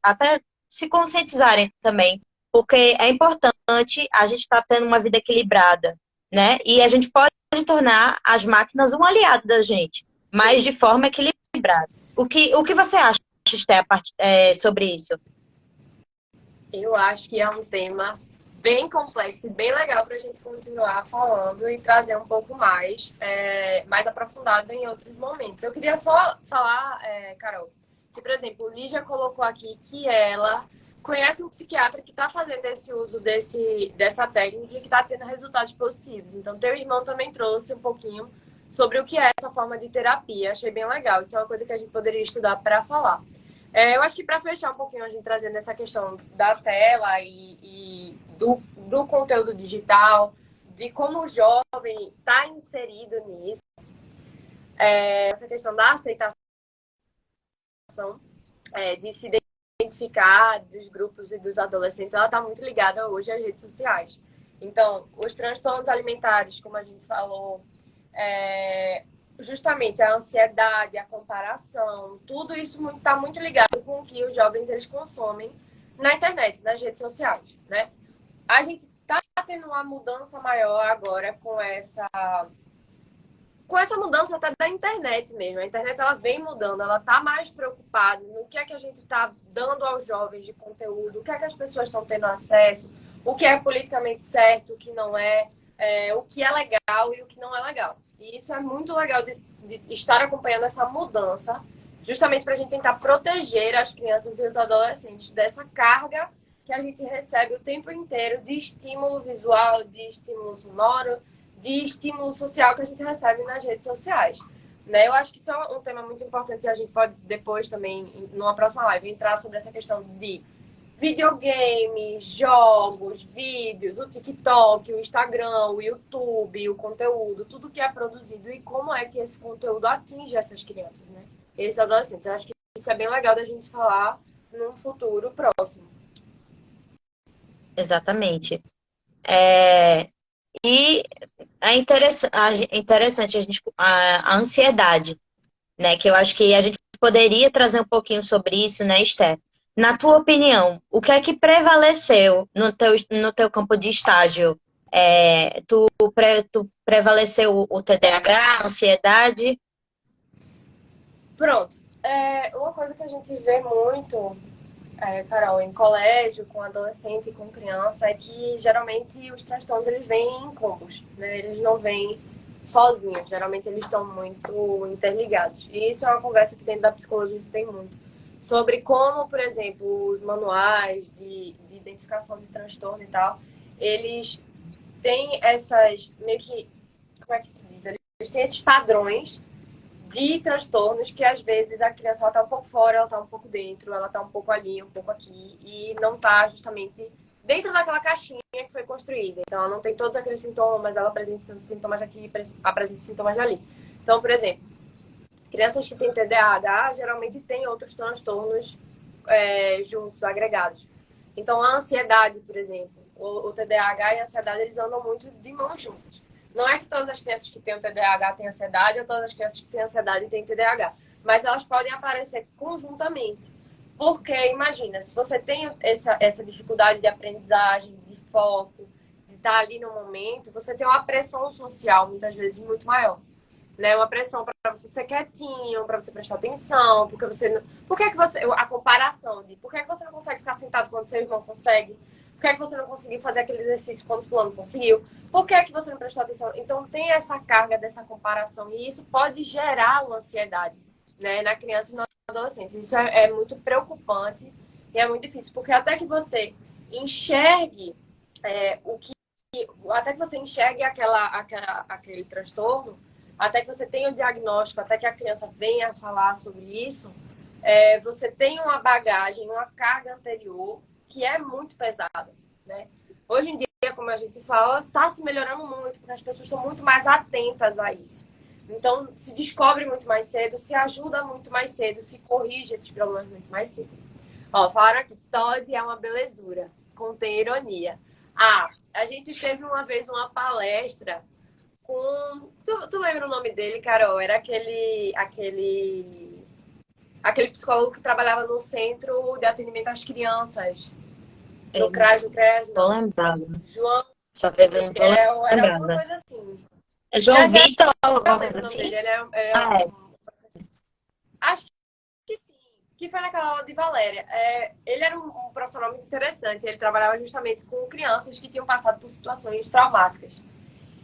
até se conscientizarem também, porque é importante a gente estar tendo uma vida equilibrada, né? E a gente pode tornar as máquinas um aliado da gente, mas de forma equilibrada. O que você acha, Esté, sobre isso? Eu acho que é um tema bem complexo e bem legal para a gente continuar falando e trazer um pouco mais aprofundado em outros momentos. Eu queria só falar, Carol, que, por exemplo, Lígia colocou aqui que ela conhece um psiquiatra que está fazendo esse uso dessa técnica e que está tendo resultados positivos. Então, teu irmão também trouxe um pouquinho sobre o que é essa forma de terapia. Achei bem legal. Isso é uma coisa que a gente poderia estudar para falar. Eu acho que para fechar um pouquinho, a gente trazendo essa questão da tela e do conteúdo digital, de como o jovem está inserido nisso, essa questão da aceitação, de se identificar dos grupos e dos adolescentes, ela está muito ligada hoje às redes sociais. Então, os transtornos alimentares, como a gente falou, justamente a ansiedade, a comparação, tudo isso está muito ligado com o que os jovens eles consomem na internet, nas redes sociais, né? A gente está tendo uma mudança maior agora com essa mudança até da internet mesmo. A internet ela vem mudando, ela está mais preocupada no que é que a gente está dando aos jovens de conteúdo, o que é que as pessoas estão tendo acesso, o que é politicamente certo, o que não é. O que é legal e o que não é legal. E isso é muito legal de estar acompanhando essa mudança justamente para a gente tentar proteger as crianças e os adolescentes dessa carga que a gente recebe o tempo inteiro de estímulo visual, de estímulo sonoro, de estímulo social que a gente recebe nas redes sociais. Né? Eu acho que isso é um tema muito importante e a gente pode depois também, numa próxima live, entrar sobre essa questão de videogames, jogos, vídeos, o TikTok, o Instagram, o YouTube, o conteúdo, tudo que é produzido e como é que esse conteúdo atinge essas crianças, né? Esses adolescentes. Eu acho que isso é bem legal da gente falar num futuro próximo. Exatamente. E é interessante a ansiedade, né? Que eu acho que a gente poderia trazer um pouquinho sobre isso, né, Esther? Na tua opinião, o que é que prevaleceu no teu campo de estágio? Tu prevaleceu o TDAH, a ansiedade? Pronto. Uma coisa que a gente vê muito, Carol, em colégio, com adolescente e com criança, é que geralmente os transtornos eles vêm em combos, né? Eles não vêm sozinhos, geralmente eles estão muito interligados. E isso é uma conversa que dentro da psicologia se tem muito. Sobre como, por exemplo, os manuais de identificação de transtorno e tal, eles têm essas, meio que, como é que se diz? Eles têm esses padrões de transtornos que às vezes a criança está um pouco fora, ela está um pouco dentro, ela está um pouco ali, um pouco aqui e não está justamente dentro daquela caixinha que foi construída. Então ela não tem todos aqueles sintomas, ela apresenta sintomas aqui, apresenta sintomas ali. Então, por exemplo, crianças que têm TDAH geralmente têm outros transtornos juntos, agregados. Então a ansiedade, por exemplo, o TDAH e a ansiedade eles andam muito de mãos juntas. Não é que todas as crianças que têm o TDAH têm ansiedade ou todas as crianças que têm ansiedade têm TDAH, mas elas podem aparecer conjuntamente. Porque, imagina, se você tem essa dificuldade de aprendizagem, de foco, de estar ali no momento, você tem uma pressão social, muitas vezes, muito maior. Né? Uma pressão para você ser quietinho, para você prestar atenção, porque você não... Por que você... A comparação de por que você não consegue ficar sentado quando seu irmão consegue? Por que você não conseguiu fazer aquele exercício quando fulano conseguiu? Por que você não prestou atenção? Então, tem essa carga dessa comparação e isso pode gerar uma ansiedade, né, na criança e no adolescente. Isso é muito preocupante e é muito difícil, porque até que você enxergue até que você enxergue aquele transtorno, até que você tenha o diagnóstico, até que a criança venha a falar sobre isso, você tem uma bagagem, uma carga anterior que é muito pesada, né? Hoje em dia, como a gente fala, está se melhorando muito, porque as pessoas estão muito mais atentas a isso. Então, se descobre muito mais cedo, se ajuda muito mais cedo, se corrige esses problemas muito mais cedo. Ó, falaram aqui, Todd é uma belezura, contém ironia. A gente teve uma vez uma palestra com... Tu lembra o nome dele, Carol? Era aquele psicólogo que trabalhava no centro de atendimento às crianças. No CRAS, no CREAS, Tô não. lembrada. João Só que eu não tô Miguel, era alguma lembrada. coisa assim. É Já João já Vitor ou eu alguma lembro coisa o nome assim? dele. Ele Ah, é. Acho que sim. Que foi naquela aula de Valéria. Ele era um profissional muito interessante. Ele trabalhava justamente com crianças que tinham passado por situações traumáticas.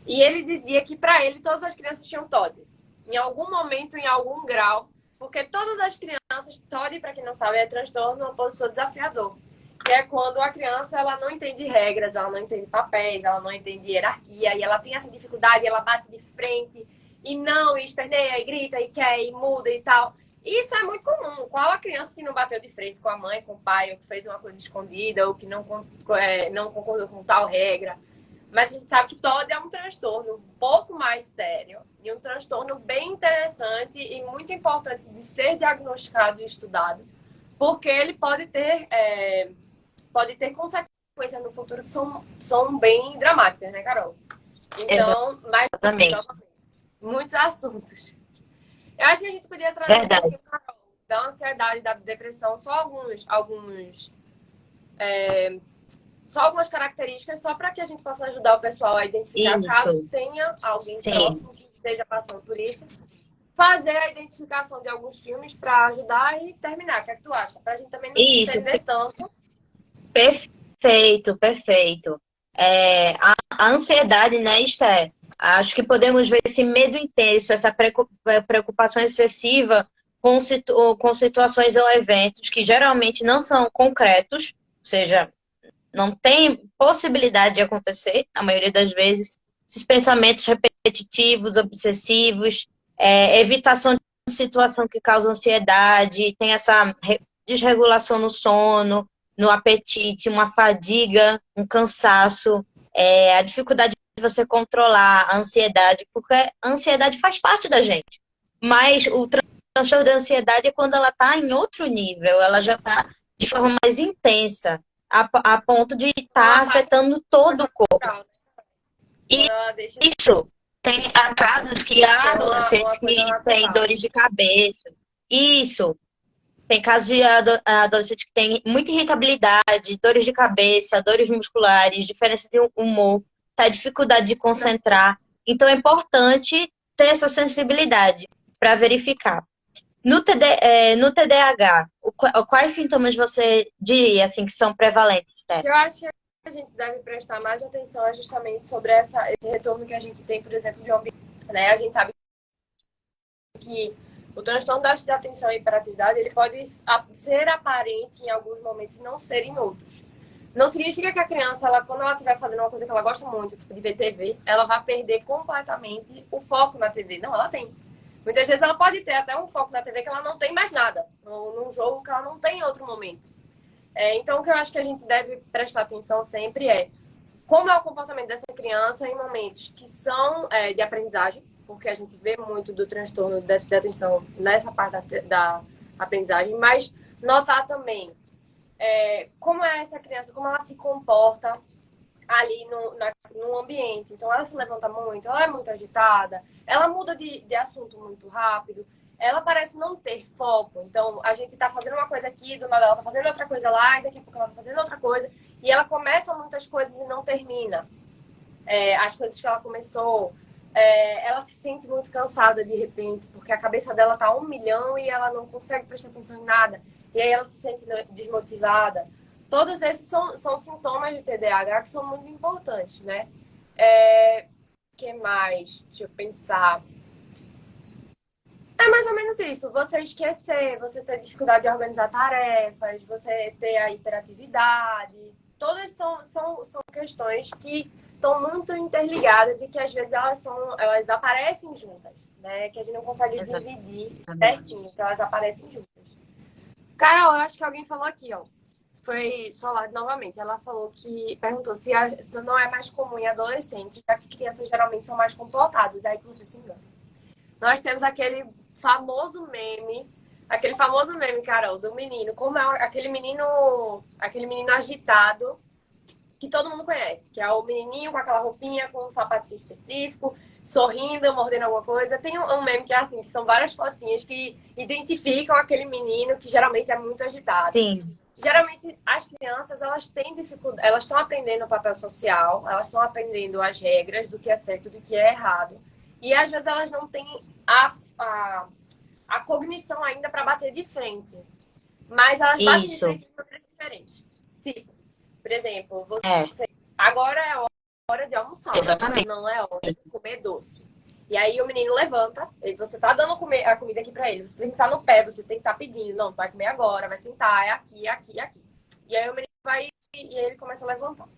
E ele dizia que, para ele, todas as crianças tinham TOD. Em algum momento, em algum grau. Porque todas as crianças... TOD, para quem não sabe, é transtorno opositor desafiador. Que é quando a criança ela não entende regras, ela não entende papéis, ela não entende hierarquia. E ela tem essa dificuldade, ela bate de frente. E não, e esperneia, e grita, e quer, e muda e tal. Isso é muito comum. Qual a criança que não bateu de frente com a mãe, com o pai, ou que fez uma coisa escondida, ou que não concordou com tal regra? Mas a gente sabe que TOD é um transtorno um pouco mais sério e um transtorno bem interessante e muito importante de ser diagnosticado e estudado, porque ele pode ter consequências no futuro que são bem dramáticas, né, Carol? Então, mas Exatamente. muitos assuntos. Eu acho que a gente podia trazer um Verdade. pouquinho, Carol, da ansiedade, da depressão, só algumas características, só para que a gente possa ajudar o pessoal a identificar, caso Isso. tenha alguém Sim. próximo que esteja passando por isso, fazer a identificação de alguns filmes para ajudar e terminar. O que é que tu acha? Para a gente também não se Isso. estender tanto. Perfeito, perfeito. A ansiedade, né, Esther? Acho que podemos ver esse medo intenso, essa preocupação excessiva com situações ou eventos que geralmente não são concretos, ou seja, não tem possibilidade de acontecer, na maioria das vezes. Esses pensamentos repetitivos, obsessivos, evitação de situação que causa ansiedade, tem essa desregulação no sono, no apetite, uma fadiga, um cansaço, a dificuldade de você controlar a ansiedade, porque a ansiedade faz parte da gente. Mas o transtorno da ansiedade é quando ela está em outro nível, ela já está de forma mais intensa, a ponto de estar afetando todo o corpo. E isso, tem casos que há adolescentes que têm dores de cabeça. Isso, tem casos de adolescentes que têm muita irritabilidade, dores de cabeça, dores musculares, diferença de humor, dificuldade de concentrar. Então é importante ter essa sensibilidade para verificar. No TDAH, quais sintomas você diria assim, que são prevalentes, Steph? Eu acho que a gente deve prestar mais atenção justamente sobre esse retorno que a gente tem, por exemplo, de ambiente. Né? A gente sabe que o transtorno da atenção e hiperatividade ele pode ser aparente em alguns momentos e não ser em outros. Não significa que a criança, quando ela estiver fazendo uma coisa que ela gosta muito, tipo de ver TV, ela vai perder completamente o foco na TV. Não, ela tem. Muitas vezes ela pode ter até um foco na TV que ela não tem mais nada. Num jogo que ela não tem em outro momento. Então, o que eu acho que a gente deve prestar atenção sempre é como é o comportamento dessa criança em momentos que são de aprendizagem, porque a gente vê muito do transtorno do déficit de atenção nessa parte da aprendizagem, mas notar também como é essa criança, como ela se comporta ali no ambiente. Então, ela se levanta muito, ela é muito agitada, ela muda de assunto muito rápido, ela parece não ter foco. Então, a gente tá fazendo uma coisa aqui, do nada ela tá fazendo outra coisa lá, e daqui a pouco ela tá fazendo outra coisa, e ela começa muitas coisas e não termina as coisas que ela começou. Ela se sente muito cansada de repente, porque a cabeça dela tá 1 milhão e ela não consegue prestar atenção em nada. E aí ela se sente desmotivada. Todos esses são sintomas de TDAH que são muito importantes, né? Que mais? Deixa eu pensar. É mais ou menos isso. Você esquecer, você ter dificuldade de organizar tarefas, você ter a hiperatividade. Todas são questões que estão muito interligadas e que às vezes elas aparecem juntas, né? Que a gente não consegue dividir certinho, então elas aparecem juntas. Carol, eu acho que alguém falou aqui, ó. Foi Solar novamente. Ela perguntou se não é mais comum em adolescentes, já que crianças geralmente são mais comportadas. É aí que você se engana. Nós temos aquele famoso meme, Carol, do menino. Como é aquele menino agitado que todo mundo conhece, que é o menininho com aquela roupinha, com um sapatinho específico, sorrindo, mordendo alguma coisa. Tem um meme que é assim, que são várias fotinhas que identificam aquele menino que geralmente é muito agitado. Sim. Geralmente, as crianças, elas têm dificuldade, elas estão aprendendo o papel social, elas estão aprendendo as regras do que é certo e do que é errado. E, às vezes, elas não têm a cognição ainda para bater de frente. Mas elas batem de frente de maneira diferente. Tipo, por exemplo, agora é hora de almoçar. Exatamente. Não é hora de comer doce. E aí o menino levanta, você tá dando a comida aqui pra ele, você tem que estar no pé, você tem que estar pedindo, não, vai comer agora, vai sentar, é aqui, aqui, aqui. E aí o menino vai e ele começa a levantar.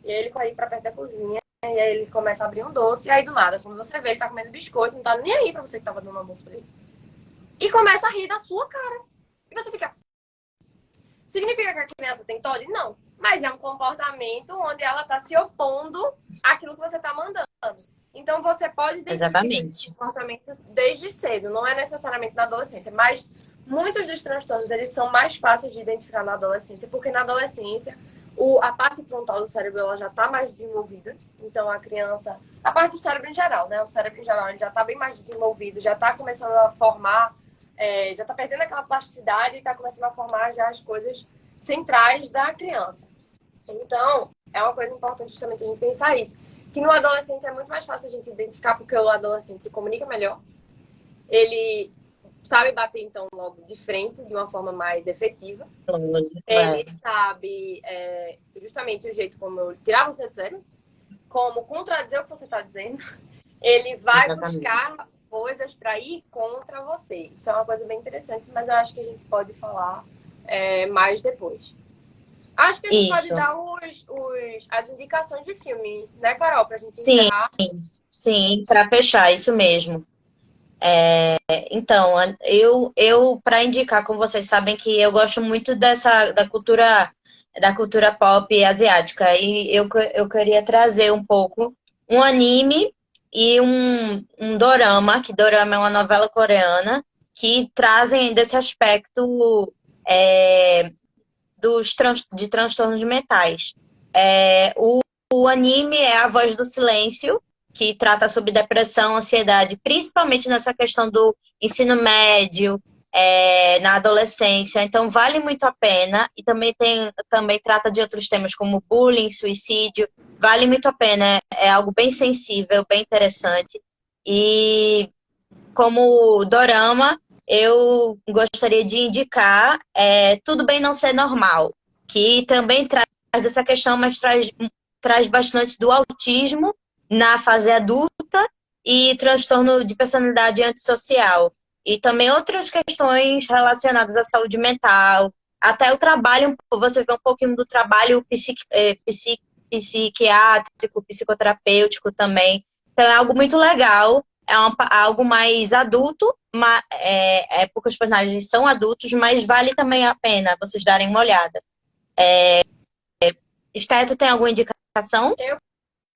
E aí ele vai ir pra perto da cozinha, e aí ele começa a abrir um doce, e aí do nada, quando você vê, ele tá comendo biscoito, não tá nem aí pra você que tava dando almoço pra ele. E começa a rir da sua cara. E você fica... Significa que a criança tem TOD? Não. Mas é um comportamento onde ela tá se opondo àquilo que você tá mandando. Então, você pode identificar esse comportamento desde cedo, não é necessariamente na adolescência, mas muitos dos transtornos, eles são mais fáceis de identificar na adolescência, porque na adolescência, a parte frontal do cérebro, ela já está mais desenvolvida, então a criança, a parte do cérebro em geral, né, o cérebro em geral, ele já está bem mais desenvolvido, já está começando a formar, já está perdendo aquela plasticidade e está começando a formar já as coisas centrais da criança. Então, é uma coisa importante justamente a gente pensar isso. Que no adolescente é muito mais fácil a gente identificar, porque o adolescente se comunica melhor. Ele sabe bater, então, logo de frente, de uma forma mais efetiva. Ele sabe justamente o jeito como tirar você do sério, como contradizer o que você está dizendo. Ele vai buscar coisas para ir contra você. Isso é uma coisa bem interessante, mas eu acho que a gente pode falar mais depois. Acho que a gente pode Isso. dar as indicações de filme, né, Carol, pra gente Sim, encerrar. sim, para fechar, isso mesmo. Então, eu para indicar, como vocês sabem que eu gosto muito da cultura pop asiática e eu queria trazer um pouco um anime e um dorama, que dorama é uma novela coreana, que trazem desse aspecto é, de transtornos mentais. O anime é A Voz do Silêncio, que trata sobre depressão, ansiedade, principalmente nessa questão do ensino médio, na adolescência. Então, vale muito a pena. E também trata de outros temas como bullying, suicídio. Vale muito a pena. É algo bem sensível, bem interessante. E como dorama, eu gostaria de indicar Tudo Bem Não Ser Normal, que também traz essa questão, mas traz bastante do autismo na fase adulta e transtorno de personalidade antissocial. E também outras questões relacionadas à saúde mental, até o trabalho, você vê um pouquinho do trabalho psiquiátrico, psicoterapêutico também. Então é algo muito legal, algo mais adulto, porque os personagens são adultos, mas vale também a pena vocês darem uma olhada. Esté, tu tem alguma indicação? Eu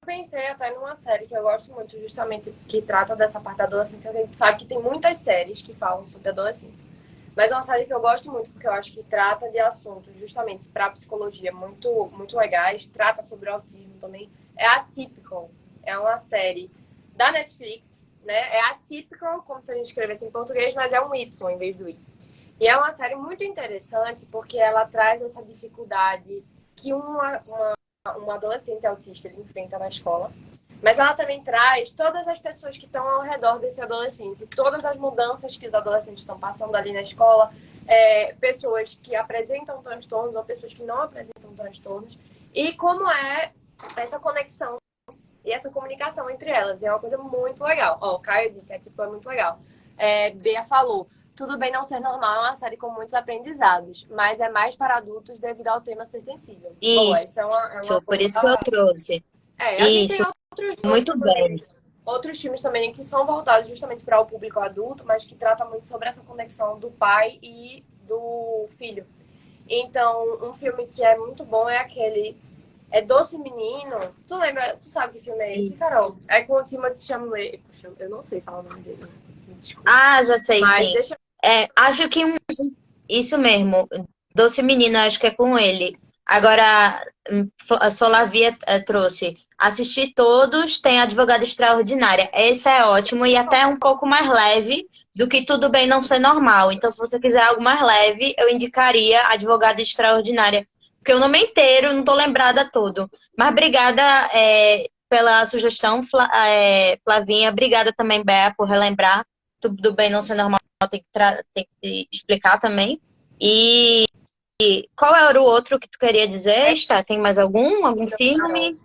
pensei até numa série que eu gosto muito, justamente, que trata dessa parte da adolescência. A gente sabe que tem muitas séries que falam sobre adolescência. Mas é uma série que eu gosto muito, porque eu acho que trata de assuntos, justamente, para psicologia muito, muito legais. Trata sobre o autismo também. É Atypical. É uma série da Netflix, né? É Atypical, como se a gente escrevesse em português, mas é um Y em vez do I. E é uma série muito interessante, porque ela traz essa dificuldade que um adolescente autista ele enfrenta na escola. Mas ela também traz todas as pessoas que estão ao redor desse adolescente, todas as mudanças que os adolescentes estão passando ali na escola, pessoas que apresentam transtornos ou pessoas que não apresentam transtornos, e como é essa conexão e essa comunicação entre elas. E é uma coisa muito legal. Ó, o Caio disse, tipo, é muito legal. Bea falou, Tudo Bem Não Ser Normal é uma série com muitos aprendizados, mas é mais para adultos devido ao tema ser sensível. Boa, Isso, isso é uma por coisa. isso que eu trouxe. A gente tem Isso, muito bem. outros filmes também que são voltados justamente para o público adulto, mas que tratam muito sobre essa conexão do pai e do filho. Então, um filme que é muito bom é aquele Doce Menino. Tu lembra? Tu sabe que filme é esse, Carol? É com o Timothée Chalamet. Puxa, eu não sei falar o nome dele. Desculpa. Já sei, Mas sim. deixa Acho que isso mesmo. Doce Menino, acho que é com ele. Agora, a Solavia trouxe. Assistir todos, tem Advogada Extraordinária. Esse é ótimo e até um pouco mais leve do que Tudo Bem Não Ser Normal. Então, se você quiser algo mais leve, eu indicaria Advogada Extraordinária. Porque o nome é inteiro, não estou lembrada todo. Mas obrigada pela sugestão, Flavinha. Obrigada também, Bea, por relembrar. Tudo Bem Não Ser Normal tem que explicar também. E qual era o outro que tu queria dizer, Está? Tem mais algum filme?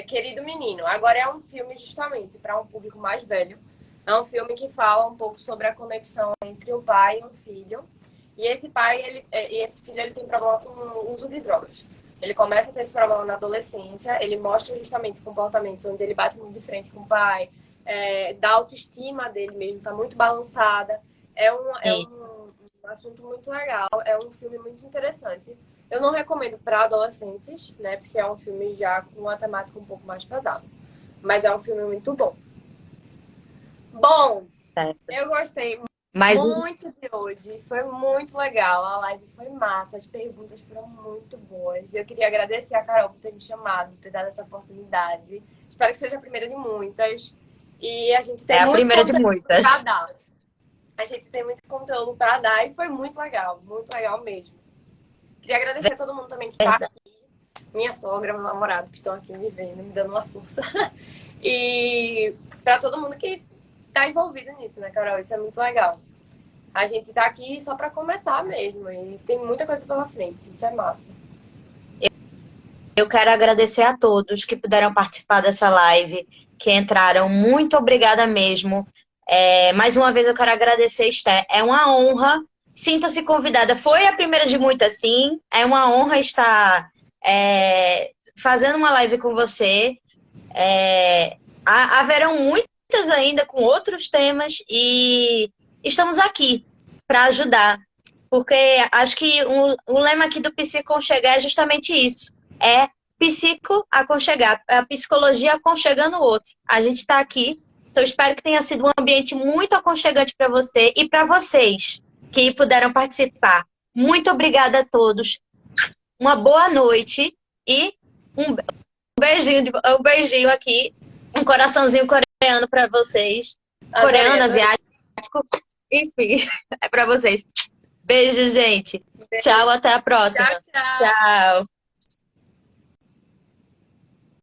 Querido Menino. Agora é um filme justamente para um público mais velho. É um filme que fala um pouco sobre a conexão entre um pai e um filho. E esse esse filho ele tem problema com o uso de drogas. Ele começa a ter esse problema na adolescência. Ele mostra justamente comportamentos onde ele bate muito de frente com o pai. Da autoestima dele mesmo está muito balançada. É um assunto muito legal. É um filme muito interessante. Eu não recomendo para adolescentes, né? Porque é um filme já com uma temática um pouco mais pesada. Mas é um filme muito bom. Bom, Certo. eu gostei Mais muito de hoje. Foi muito legal. A live foi massa. As perguntas foram muito boas. Eu queria agradecer a Carol por ter me chamado, ter dado essa oportunidade. Espero que seja a primeira de muitas. E a gente tem a muito primeira de conteúdo muitas. para dar. A gente tem muito conteúdo para dar e foi muito legal mesmo. Queria agradecer a todo mundo também que está aqui. Minha sogra, meu namorado que estão aqui me vendo, me dando uma força. E para todo mundo que está envolvido nisso, né, Carol? Isso é muito legal. A gente está aqui só para começar mesmo. E tem muita coisa pela frente. Isso é massa. Eu quero agradecer a todos que puderam participar dessa live, que entraram. Muito obrigada mesmo. Mais uma vez eu quero agradecer, Esté. É uma honra. Sinta-se convidada. Foi a primeira de muitas, sim. É uma honra estar fazendo uma live com você. Haverão muitas ainda com outros temas e estamos aqui para ajudar. Porque acho que o lema aqui do Psiconchegar é justamente isso. É psicoaconchegar, a psicologia aconchegando o outro. A gente está aqui, então espero que tenha sido um ambiente muito aconchegante para você e para vocês que puderam participar. Muito obrigada a todos. Uma boa noite e um beijinho aqui, um coraçãozinho coreano para vocês. Adorei, Coreano, adorei. asiático, enfim, é para vocês. Beijo, gente. Beijo. Tchau, até a Tchau, próxima. tchau. Tchau.